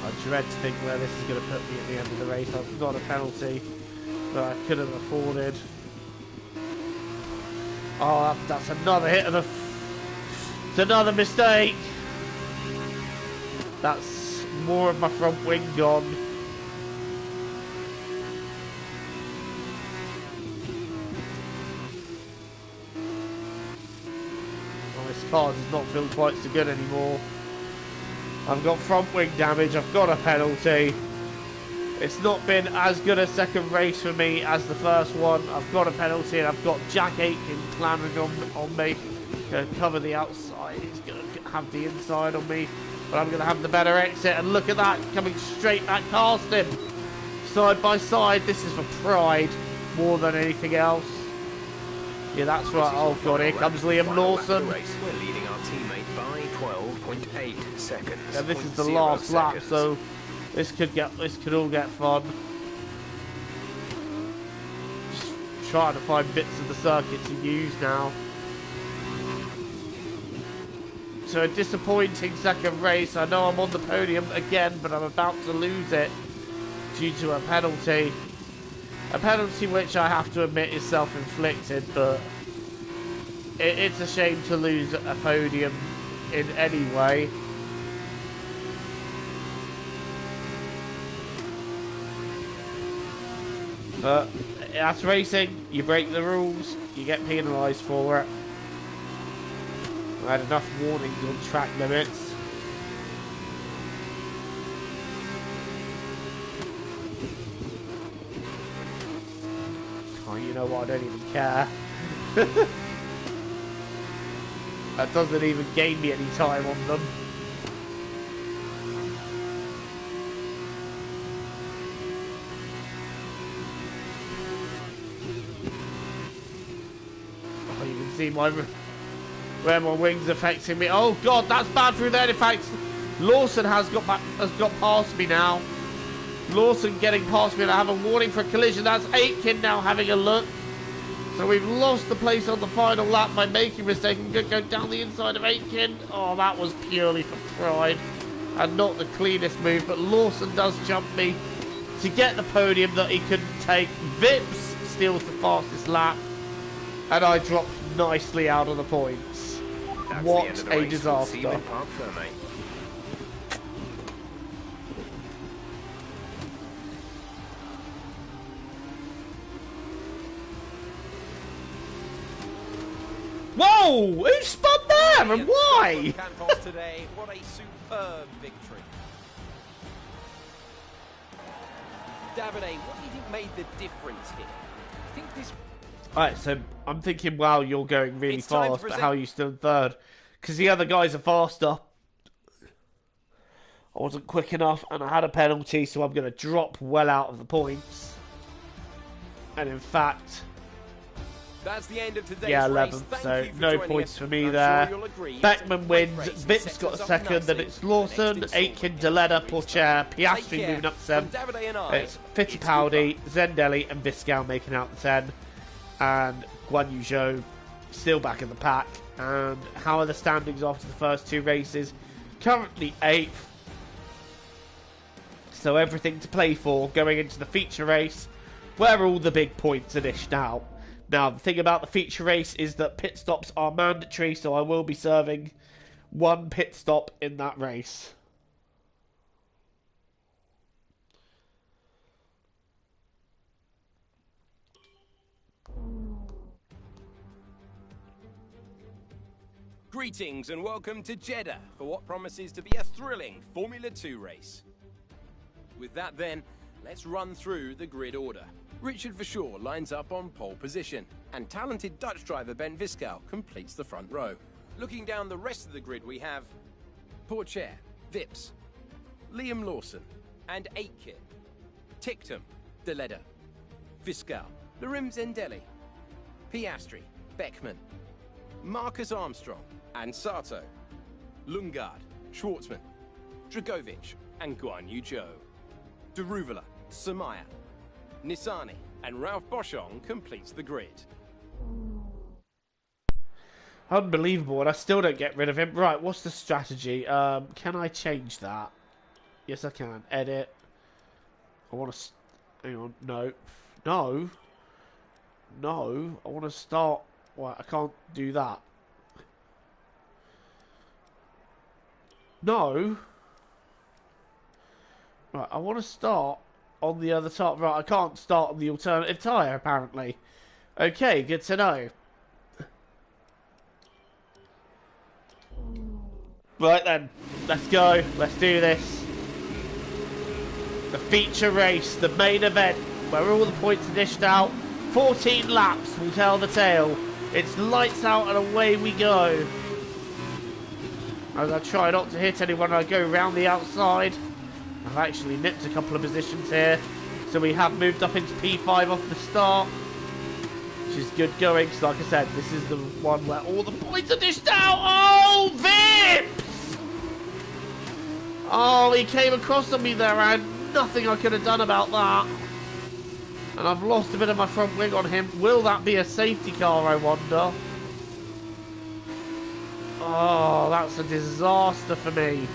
I dread to think where this is going to put me at the end of the race. I've got a penalty that I couldn't have afforded. Oh, that's another hit of the... It's another mistake. That's more of my front wing gone. car does not feel quite so good anymore. I've got front wing damage, I've got a penalty. It's not been as good a second race for me as the first one. I've got a penalty and I've got Jack Aitken clambering on me. Going to cover the outside, he's going to have the inside on me. But I'm going to have the better exit, and look at that, coming straight back past him. Side by side, this is for pride more than anything else. Yeah, that's right. Oh god, here comes Liam Lawson. We're leading our teammate by 12.8 seconds. Yeah, this is the last lap, so this could all get fun. Just trying to find bits of the circuit to use now. So a disappointing second race. I know I'm on the podium again, but I'm about to lose it due to a penalty. A penalty which I have to admit is self-inflicted, but it's a shame to lose a podium in any way. But that's racing. You break the rules, you get penalised for it. I had enough warnings on track limits. Oh, you know what? I don't even care. That doesn't even gain me any time on them. Oh, you can see where my wings affecting me. Oh god, that's bad through there. In fact, Lawson has got past me now. Lawson getting past me, and I have a warning for a collision. That's Aitken now having a look. So we've lost the place on the final lap by making a mistake. I'm going to go down the inside of Aitken. Oh, that was purely for pride and not the cleanest move. But Lawson does jump me to get the podium that he couldn't take. Vips steals the fastest lap, and I dropped nicely out of the points. That's what the a race. disaster. We'll see you in Parc Fermé. Whoa! Who spun there and why? Today, what a superb victory. Davide, what do you think made the difference here? I think this... Alright, so I'm thinking, wow, you're going really It's time to fast, but present- how are you still in third? Because the other guys are faster. I wasn't quick enough, and I had a penalty, so I'm going to drop well out of the points. And in fact... That's the end of today's yeah, race. 11th, Thank so you for no joining points us. for me I'm there. sure you'll agree it's a Beckman great wins, race. It Vips sets got us up second, then nicely it's for the next Lawson, installment Aitken, in Deletta, the Porcher, Take Piastri care. moving up to From 7. Davide and I, It's Fittipaldi, Zendelli and Viscal making out the 10. And Guan Yu Zhou still back in the pack. And how are the standings after the first two races? Currently 8th. So everything to play for going into the feature race, where all the big points are dished out. Now, the thing about the feature race is that pit stops are mandatory, so I will be serving one pit stop in that race. Greetings and welcome to Jeddah for what promises to be a thrilling Formula 2 race. With that then, let's run through the grid order. Richard Verschoor lines up on pole position, and talented Dutch driver Ben Viscal completes the front row. Looking down the rest of the grid we have Porcher, Vips, Liam Lawson, and Aitken, Tictum, Deleda, Viscal, Larim Zendelli, Piastri, Beckman, Marcus Armstrong, and Sato, Lundgaard, Schwartzman, Dragovic, and Guan Yu Zhou. Deruvala, Samaya, Nissani, and Ralph Boschong completes the grid. Unbelievable, and I still don't get rid of him. Right, what's the strategy? Can I change that? Yes, I can. Edit. I want to... hang on. No. No. No. I want to start... well, I can't do that. No. Right, I want to start on the other top. Right, I can't start on the alternative tyre, apparently. Okay, good to know. Right then, let's go. Let's do this. The feature race, the main event, where all the points are dished out. 14 laps will tell the tale. It's lights out and away we go. As I try not to hit anyone, I go round the outside. I've actually nipped a couple of positions here. So we have moved up into P5 off the start. Which is good going, because like I said, this is the one where all the points are dished out. Oh, Vips! Oh, he came across on me there. I had nothing I could have done about that. And I've lost a bit of my front wing on him. Will that be a safety car, I wonder? Oh, that's a disaster for me.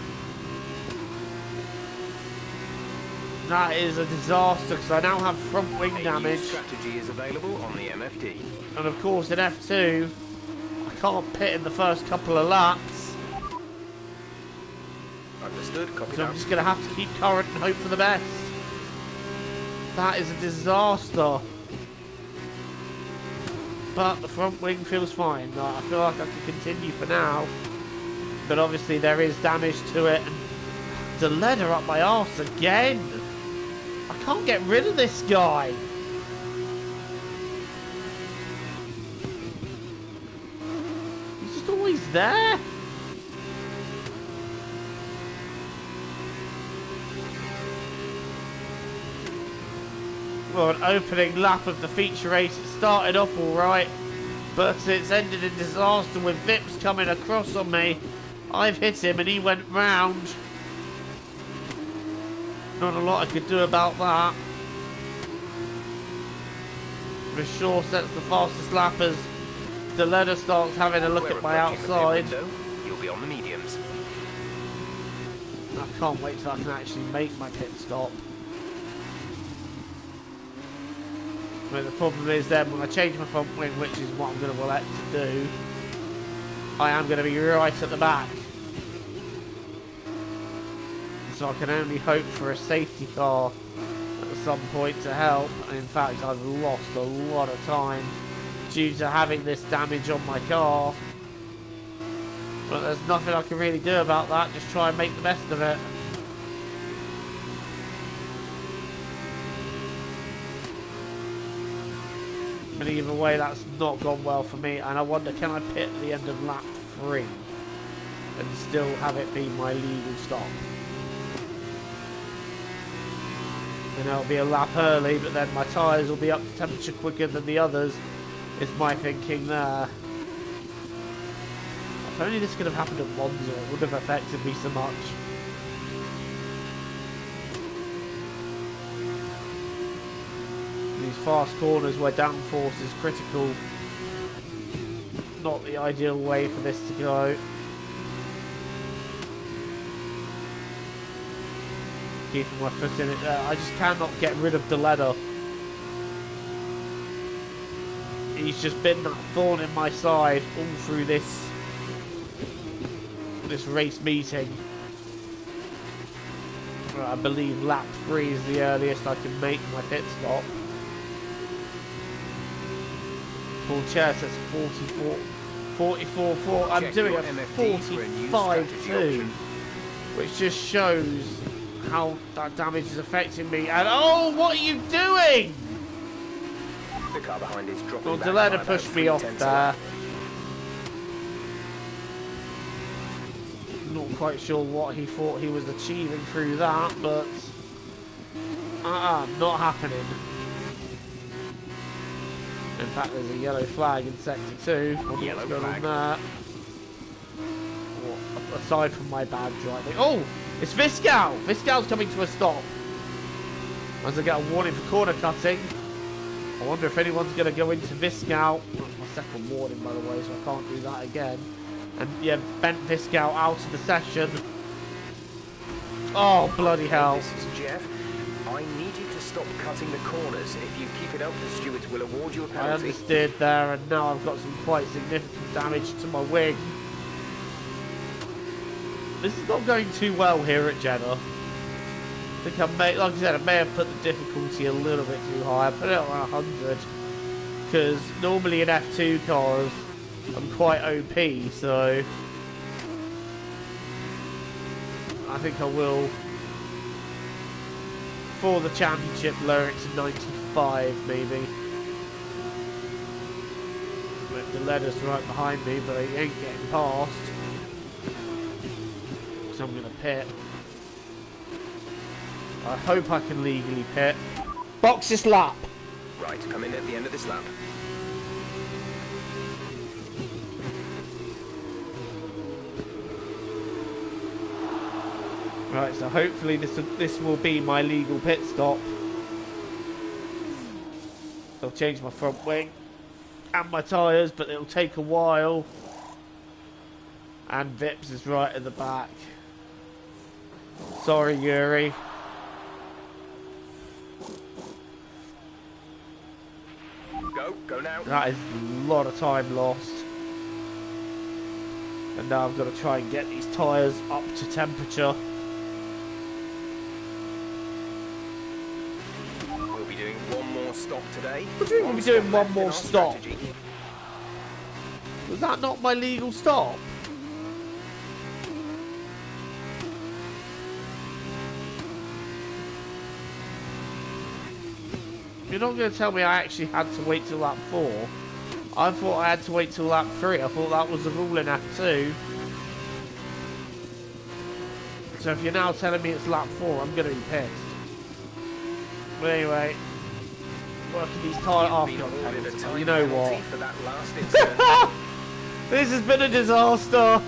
That is a disaster, because I now have front wing damage. Strategy is available on the MFD. And of course in F2, I can't pit in the first couple of laps. Understood, copy So that. I'm just going to have to keep current and hope for the best. That is a disaster. But the front wing feels fine. I feel like I can continue for now. But obviously there is damage to it. And the leather up my arse again. I can't get rid of this guy. He's just always there. Well, an opening lap of the feature race. It started off alright, but it's ended in disaster with Vips coming across on me. I've hit him and he went round. Not a lot I could do about that. For sure sets the fastest lap as Deleda starts having a look at my outside. You'll be on the mediums. I can't wait till I can actually make my pit stop. But the problem is then when I change my front wing, which is what I'm going to elect to do, I am going to be right at the back. So I can only hope for a safety car at some point to help. And in fact, I've lost a lot of time due to having this damage on my car. But there's nothing I can really do about that. Just try and make the best of it. But either way, that's not gone well for me. And I wonder, can I pit at the end of lap 3 and still have it be my legal stop? And it'll be a lap early, but then my tyres will be up to temperature quicker than the others, is my thinking there. If only this could have happened at Monza, it wouldn't have affected me so much. These fast corners where downforce is critical, not the ideal way for this to go. Keeping my foot in it there. I just cannot get rid of the leather. He's just been that thorn in my side all through this race meeting. I believe lap 3 is the earliest I can make my pit stop. Full chair says 44.4. I'm doing a 45.2, which just shows how that damage is affecting me. And oh, what are you doing? The car behind is dropping. Well, Delena pushed me off there. Not quite sure what he thought he was achieving through that, but not happening. In fact, there's a yellow flag in sector 2. What's going on there? Well, aside from my bad driving. Oh, it's Viscal. Viscal's coming to a stop. As I get a warning for corner cutting. I wonder if anyone's going to go into Viscal. That's my second warning, by the way, so I can't do that again. And yeah, bent Viscal out of the session. Oh, bloody hell. This is Jeff. I need you to stop cutting the corners. If you keep it up, the stewards will award you a penalty. I understood there, and now I've got some quite significant damage to my wing. This is not going too well here at Jeddah. I think like I said, I may have put the difficulty a little bit too high. I put it on 100 because normally in F2 cars I'm quite OP, so I think I will, for the championship, lower it to 95 maybe. But the ladder's right behind me, but he ain't getting past. So I'm going to pit. I hope I can legally pit. Box this lap. Right, come in at the end of this lap. Right, so hopefully this will be my legal pit stop. I'll change my front wing and my tyres, but it'll take a while. And Vips is right at the back. Sorry, Yuri. Go now. That is a lot of time lost. And now I've got to try and get these tyres up to temperature. We'll be doing one more stop today. What do you mean we'll be doing one more stop? Was that not my legal stop? You're not going to tell me I actually had to wait till lap 4. I thought I had to wait till lap 3. I thought that was the rule in F2. So if you're now telling me it's lap 4, I'm going to be pissed. But anyway, working these tyres off. You know what? For that last This has been a disaster.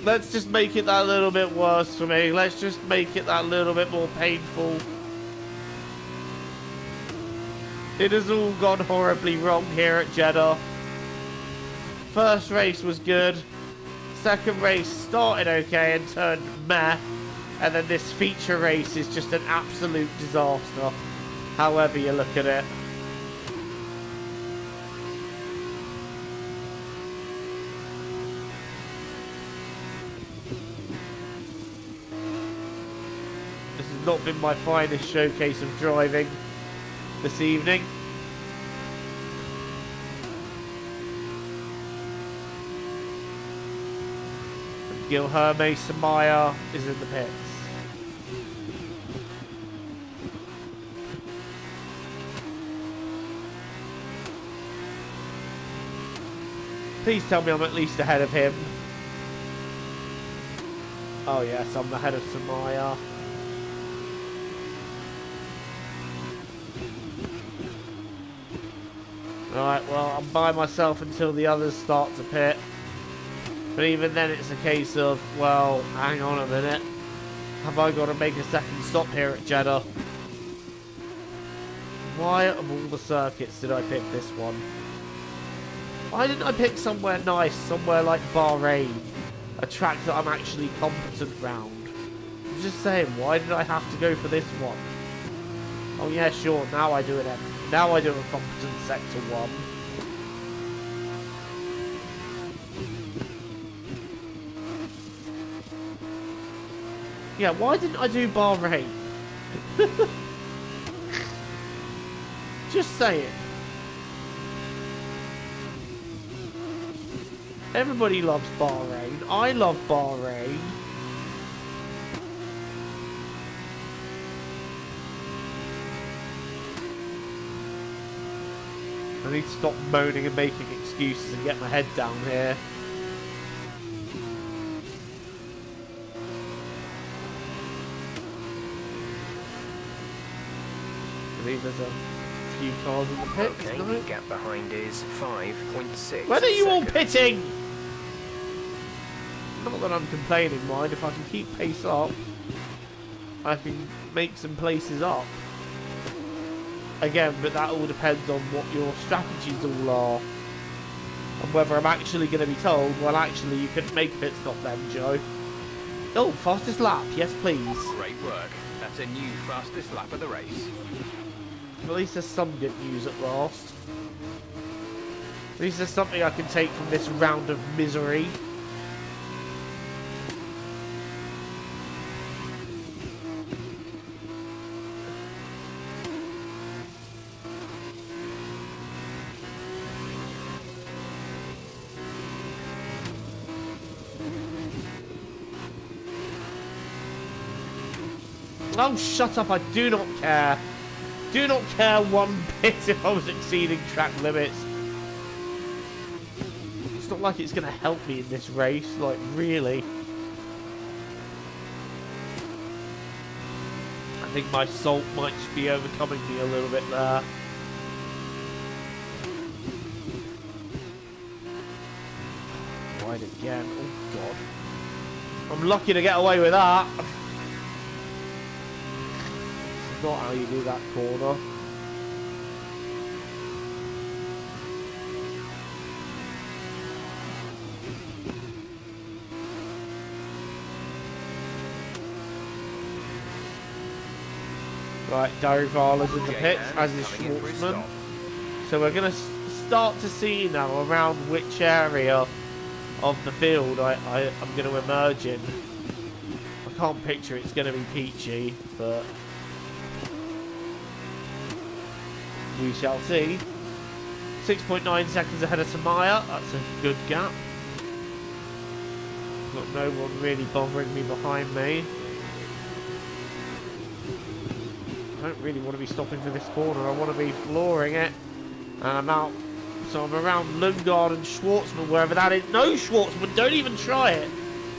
Let's just make it that little bit worse for me. Let's just make it that little bit more painful. It has all gone horribly wrong here at Jeddah. First race was good. Second race started okay and turned meh. And then this feature race is just an absolute disaster. However you look at it. This has not been my finest showcase of driving this evening. Guilherme Samaya is in the pits. Please tell me I'm at least ahead of him. Oh yes, I'm ahead of Samaya. Right, well, I'm by myself until the others start to pit. But even then it's a case of, well, hang on a minute. Have I got to make a second stop here at Jeddah? Why of all the circuits did I pick this one? Why didn't I pick somewhere nice, somewhere like Bahrain? A track that I'm actually competent round. I'm just saying, why did I have to go for this one? Oh yeah, sure, now I do it. Now I do a competent sector 1. Yeah, why didn't I do Bahrain? Just saying. Everybody loves Bahrain. I love Bahrain. I need to stop moaning and making excuses and get my head down here. I believe there's a few cars in the pits. Okay, no? the gap behind is 5.6. When are you all pitting? Not that I'm complaining, mind. If I can keep pace up, I can make some places up. Again, but that all depends on what your strategies all are. And whether I'm actually going to be told, well, actually, you couldn't make a pit stop then, Joe. Oh, fastest lap. Yes, please. Great work. That's a new fastest lap of the race. At least there's some good news at last. At least there's something I can take from this round of misery. Oh, shut up. I do not care. Do not care one bit if I was exceeding track limits. It's not like it's going to help me in this race. Like, really. I think my salt might just be overcoming me a little bit there. Wide again. Oh, God. I'm lucky to get away with that. It's not how you do that corner. Right, Darivala's in the pits, as is Schwartzman. So we're going to start to see now around which area of the field I'm going to emerge in. I can't picture it's going to be peachy, but we shall see. 6.9 seconds ahead of Tamaya. That's a good gap. Got no one really bothering me behind me. I don't really want to be stopping for this corner. I want to be flooring it. And I'm out. So I'm around Lundgaard and Schwartzman, wherever that is. No, Schwartzman, don't even try it.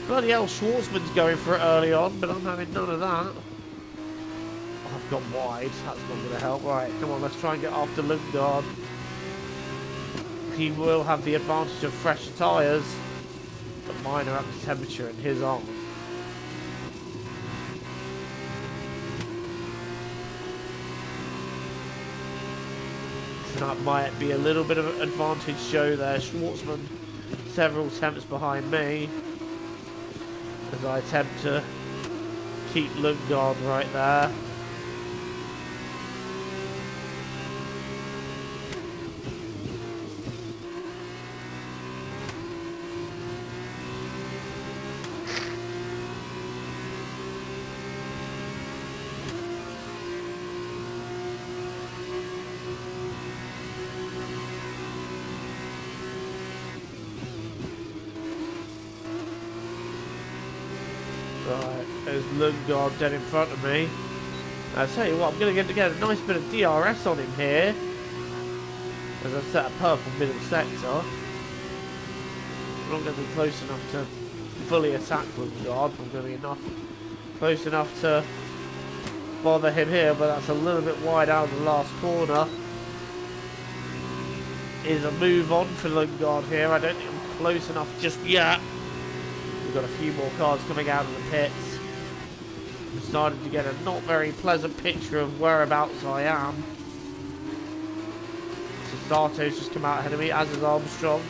Bloody hell, Schwartzman's going for it early on, but I'm having none of that. Oh, I've gone wide. That's not going to help. Right, come on, let's try and get after Lundgaard. He will have the advantage of fresh tyres, but mine are up to temperature and his aren't. That might be a little bit of an advantage show there. Schwartzman several attempts behind me as I attempt to keep Lundgaard right there. Right, there's Lundgaard dead in front of me. I'll tell you what, I'm going to get a nice bit of DRS on him here. As I've set a purple middle sector. I'm not going to be close enough to fully attack Lundgaard. I'm going to be close enough to bother him here, but that's a little bit wide out of the last corner. Is a move on for Lundgaard here. I don't think I'm close enough just yet. We've got a few more cars coming out of the pits. I'm starting to get a not very pleasant picture of whereabouts I am. Sato's just come out ahead of me, as is Armstrong.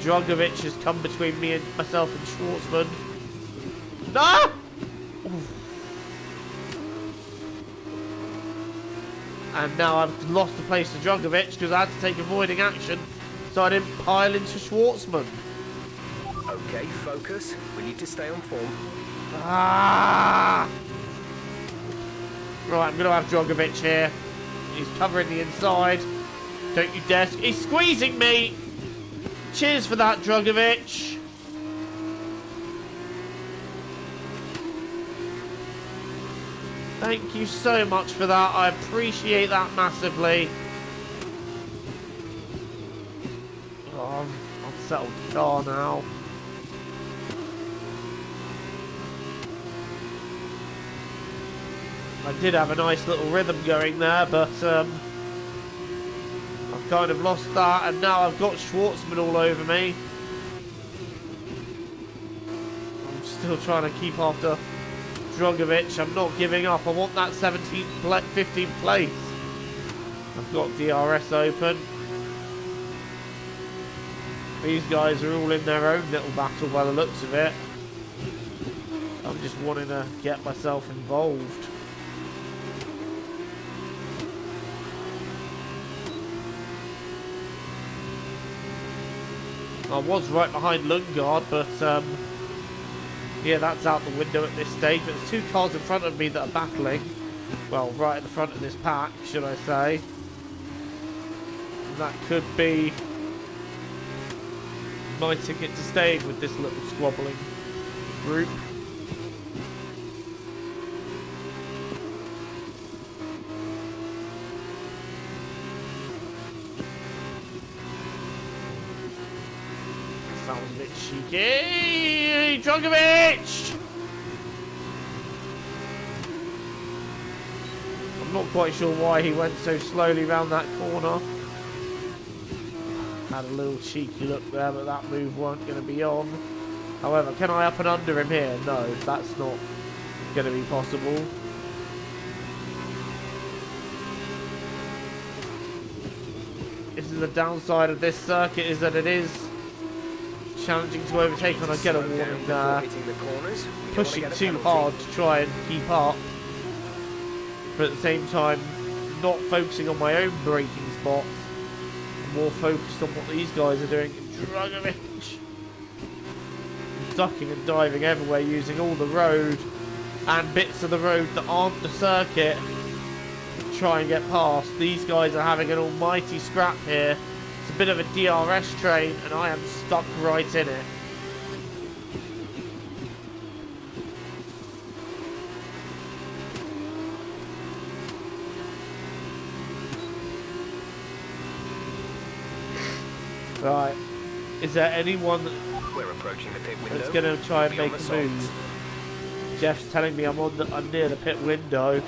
Drogovic has come between me and myself and Schwartzman. No! And now I've lost the place to Drogovic because I had to take avoiding action so I didn't pile into Schwartzman. Okay, focus. We need to stay on form. Ah! Right, I'm going to have Drogovic here. He's covering the inside. Don't you dare. He's squeezing me! Cheers for that, Drogovic. Thank you so much for that. I appreciate that massively. Oh, unsettled car now. I did have a nice little rhythm going there, but I've kind of lost that, and now I've got Schwartzman all over me. I'm still trying to keep after Drogovic. I'm not giving up. I want that 17th, 15th place. I've got DRS open. These guys are all in their own little battle by the looks of it. I'm just wanting to get myself involved. I was right behind Lundgaard, but yeah, that's out the window at this stage. But there's two cars in front of me that are battling. Well, right at the front of this pack, should I say. And that could be my ticket to staying with this little squabbling group. cheeky! Drogovic! I'm not quite sure why he went so slowly round that corner. Had a little cheeky look there, but that move weren't going to be on. However, can I up and under him here? No, that's not going to be possible. This is the downside of this circuit, is that it is challenging to overtake, and I get a warning there. Pushing too hard to try and keep up, but at the same time not focusing on my own braking spots, more focused on what these guys are doing. Drogovic ducking and diving everywhere, using all the road and bits of the road that aren't the circuit to try and get past. These guys are having an almighty scrap here. It's a bit of a DRS train, and I am stuck right in it. Right, is there anyone We're approaching the pit window. that's going to try and make a move? Jeff's telling me I'm near the pit window.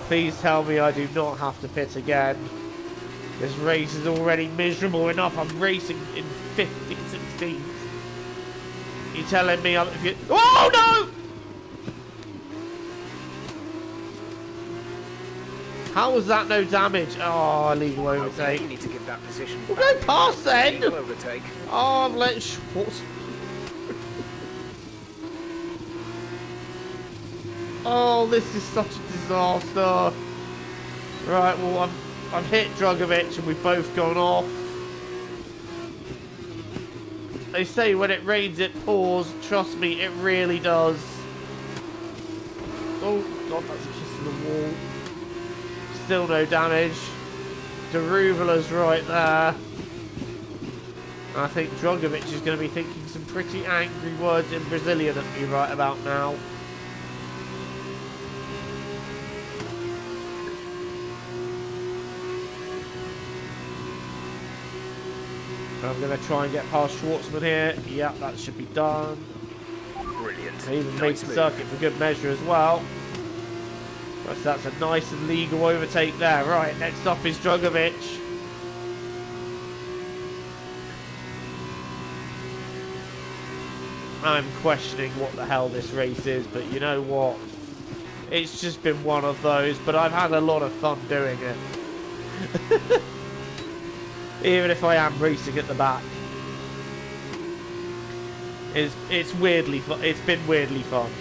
Please tell me I do not have to pit again. This race is already miserable enough. I'm racing in 15, 16. You telling me I'm... Oh no! How was that no damage? Oh, illegal overtake. Okay, you need to give that position We'll back. go past then. Illegal overtake. Oh, I've let Schwartz. Oh, this is such a disaster. Right, well, I've hit Drogovic and we've both gone off. They say when it rains it pours. Trust me, it really does. Oh, God, that's a kiss in the wall. Still no damage. Deruvala's right there. I think Drogovic is going to be thinking some pretty angry words in Brazilian at me right about now. I'm going to try and get past Schwartzman here. Yeah, that should be done. Brilliant. I even made Nice the move. circuit for good measure as well. Right, so that's a nice and legal overtake there. Right, next up is Drogovic. I'm questioning what the hell this race is, but you know what? It's just been one of those, but I've had a lot of fun doing it. Even if I am racing at the back. It's weirdly fun. It's been weirdly fun.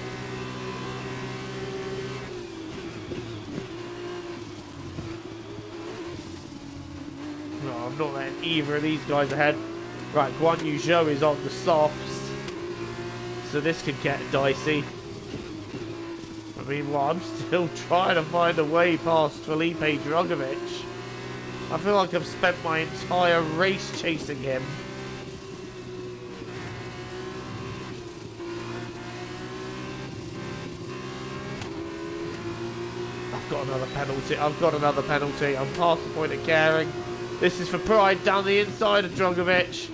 No, I'm not letting either of these guys ahead. Right, Guan Yu Zhou is on the softs. So this could get dicey. I mean, well, I'm still trying to find a way past Felipe Drogovic. I feel like I've spent my entire race chasing him. I've got another penalty. I've got another penalty. I'm past the point of caring. This is for pride down the inside of Drogovic.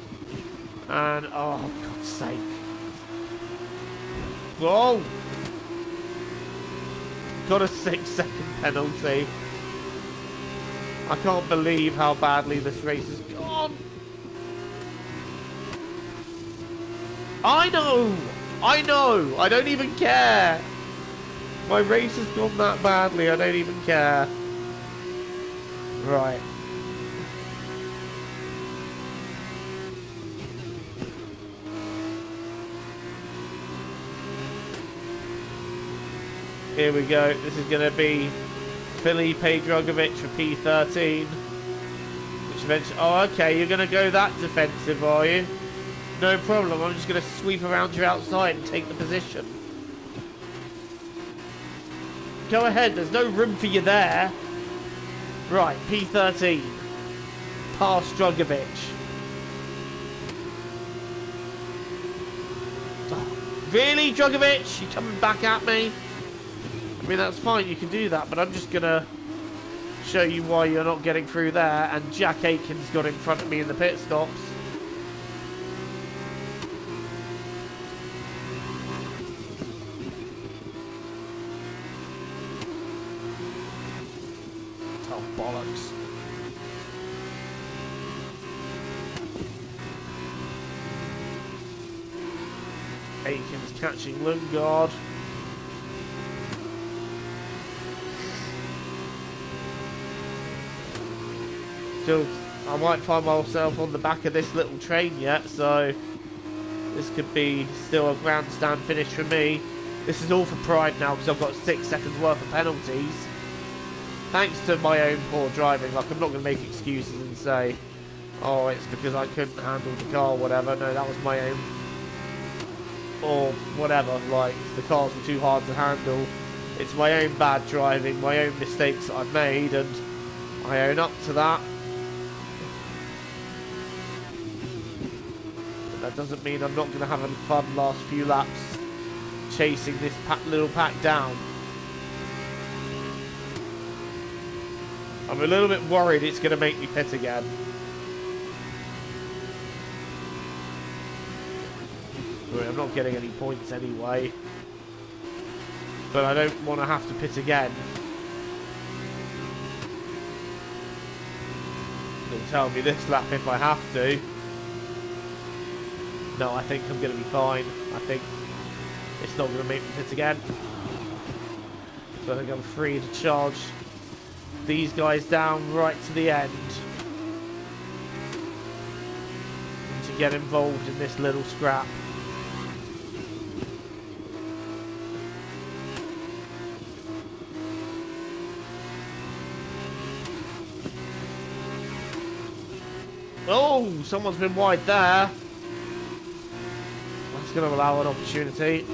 And, oh, for God's sake. Whoa! Got a 6-second penalty. I can't believe how badly this race has gone. I know! I know! I don't even care! My race has gone that badly, I don't even care. Right. Here we go. This is going to be Felipe Drogovic for P13. Which eventually... Oh, okay. You're going to go that defensive, are you? No problem. I'm just going to sweep around you outside and take the position. Go ahead. There's no room for you there. Right. P13. Past Drogovic. Oh, really, Drogovic? You coming back at me? I mean, that's fine, you can do that, but I'm just going to show you why you're not getting through there. And Jack Aitken's got in front of me in the pit stops. Oh, bollocks. Aiken's catching Lundgaard. Still, I might find myself on the back of this little train yet, so this could be still a grandstand finish for me. This is all for pride now because I've got 6 seconds worth of penalties. Thanks to my own poor driving. Like, I'm not going to make excuses and say, oh, it's because I couldn't handle the car or whatever. No, that was my own. Or whatever, like, the cars were too hard to handle. It's my own bad driving, my own mistakes that I've made, and I own up to that. But that doesn't mean I'm not going to have a fun last few laps chasing this little pack down. I'm a little bit worried it's going to make me pit again. I'm not getting any points anyway. But I don't want to have to pit again. It'll tell me this lap if I have to. No, I think I'm going to be fine. I think it's not going to make me pit again. So I think I'm free to charge these guys down right to the end. And to get involved in this little scrap. Oh, someone's been wide there. That's going to allow an opportunity.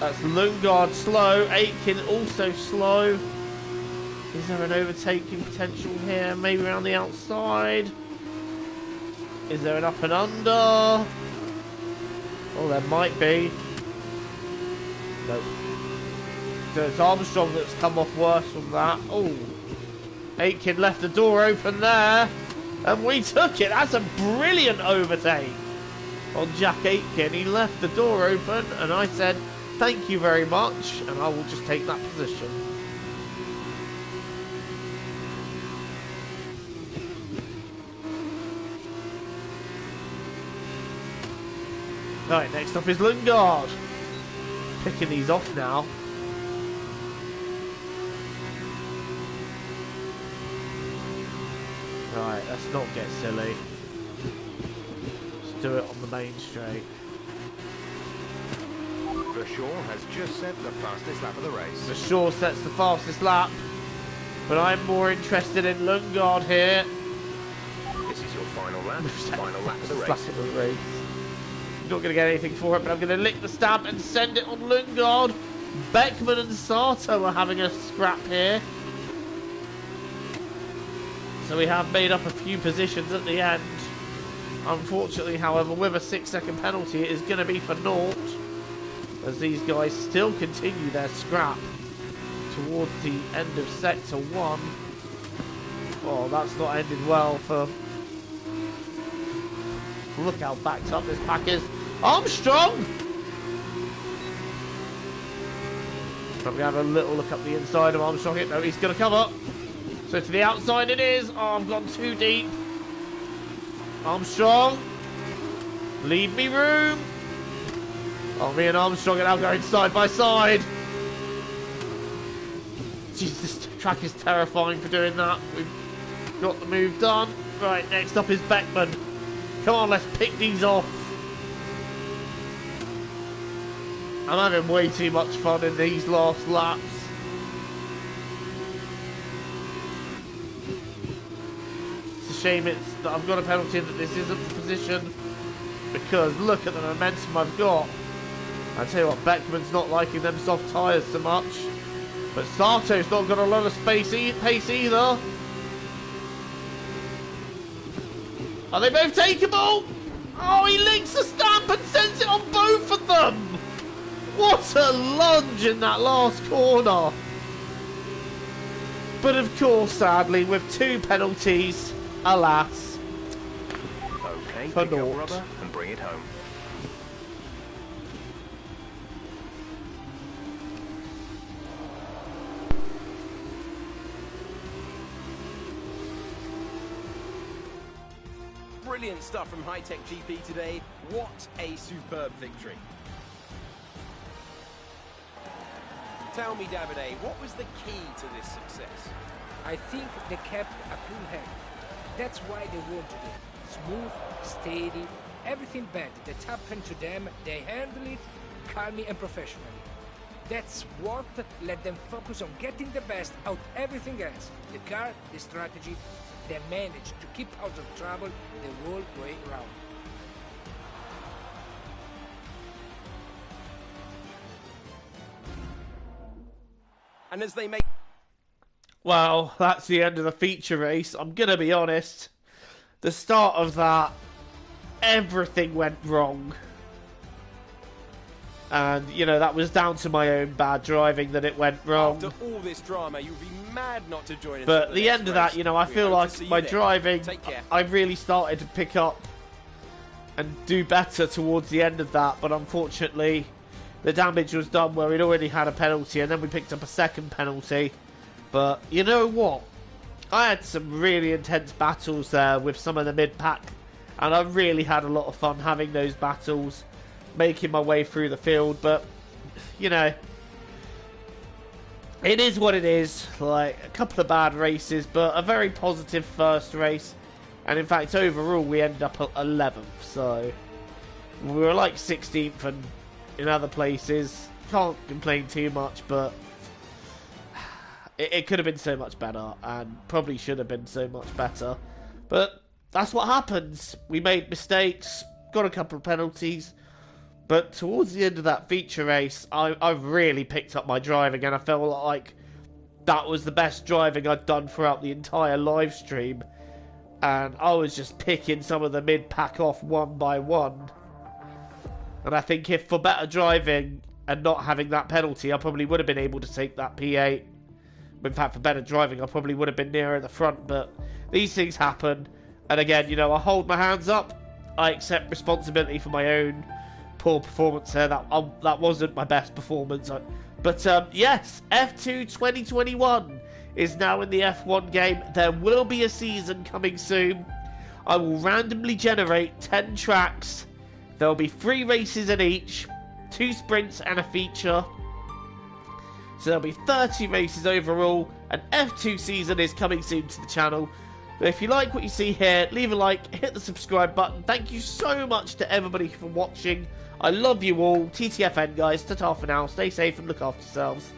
That's Lundgaard slow. Aitken also slow. Is there an overtaking potential here? Maybe around the outside. Is there an up and under? Oh, there might be. Nope. So it's Armstrong that's come off worse from that. Oh. Aitken left the door open there, and we took it. That's a brilliant overtake on Jack Aitken. He left the door open, and I said, thank you very much, and I will just take that position. Right, next up is Lundgaard. Picking these off now. Right, let's not get silly. Let's do it on the main straight. Vershaw has just set the fastest lap of the race. Vershaw sets the fastest lap, but I'm more interested in Lundgaard here. This is your final lap. Final lap of the race. Lap of the race. I'm not going to get anything for it, but I'm going to lick the stamp and send it on Lundgaard. Beckman and Sato are having a scrap here. So we have made up a few positions at the end. Unfortunately, however, with a 6-second penalty, it is going to be for naught. As these guys still continue their scrap towards the end of Sector 1. Oh, that's not ended well for... Look how backed up this pack is. Armstrong! I'm going to have a little look up the inside of Armstrong. No, he's going to come up. So to the outside it is. Oh, I've gone too deep. Armstrong. Leave me room. Oh, me and Armstrong are now going side by side. Jeez, this track is terrifying for doing that. We've got the move done. Right, next up is Beckman. Come on, let's pick these off. I'm having way too much fun in these last laps. Shame it's that I've got a penalty and that this isn't the position, because look at the momentum I've got. I tell you what, Beckman's not liking them soft tyres so much, but Sato's not got a lot of pace either. Are they both takeable? Oh, he licks the stamp and sends it on both of them. What a lunge in that last corner. But of course, sadly, with 2 penalties, alas. Okay, for pick up naught. rubber and bring it home. brilliant stuff from High Tech GP today. What a superb victory. Tell me, Davide, what was the key to this success? I think they kept a cool head. That's why they won today. Smooth, steady, everything bad that happened to them, they handled it calmly and professionally. That's what let them focus on getting the best out everything else. The car, the strategy, they managed to keep out of trouble the whole way around. And as they make... Well, that's the end of the feature race. I'm going to be honest. The start of that, everything went wrong. And, you know, that was down to my own bad driving that it went wrong. After all this drama, you'd be mad not to join us. But at the end of that, you know, I feel like my driving, I really started to pick up and do better towards the end of that. But unfortunately, the damage was done where we'd already had a penalty, and then we picked up a second penalty. But you know what? I had some really intense battles there with some of the mid-pack, and I really had a lot of fun having those battles, making my way through the field. But, you know, it is what it is. Like, a couple of bad races, but a very positive first race. And in fact, overall, we ended up at 11th. So, we were like 16th and in other places. Can't complain too much, but it could have been so much better, and probably should have been so much better. But that's what happens. We made mistakes, got a couple of penalties, but towards the end of that feature race, I really picked up my driving, and I felt like that was the best driving I'd done throughout the entire live stream. And I was just picking some of the mid-pack off one by one. And I think if for better driving and not having that penalty, I probably would have been able to take that P8. In fact, for better driving, I probably would have been nearer the front. But these things happen. And again, you know, I hold my hands up. I accept responsibility for my own poor performance there. That wasn't my best performance. But yes, F2 2021 is now in the F1 game. There will be a season coming soon. I will randomly generate 10 tracks. There'll be 3 races in each, 2 sprints and a feature. So there'll be 30 races overall. An F2 season is coming soon to the channel. But if you like what you see here, leave a like, hit the subscribe button. Thank you so much to everybody for watching. I love you all. TTFN guys, ta-ta for now. Stay safe and look after yourselves.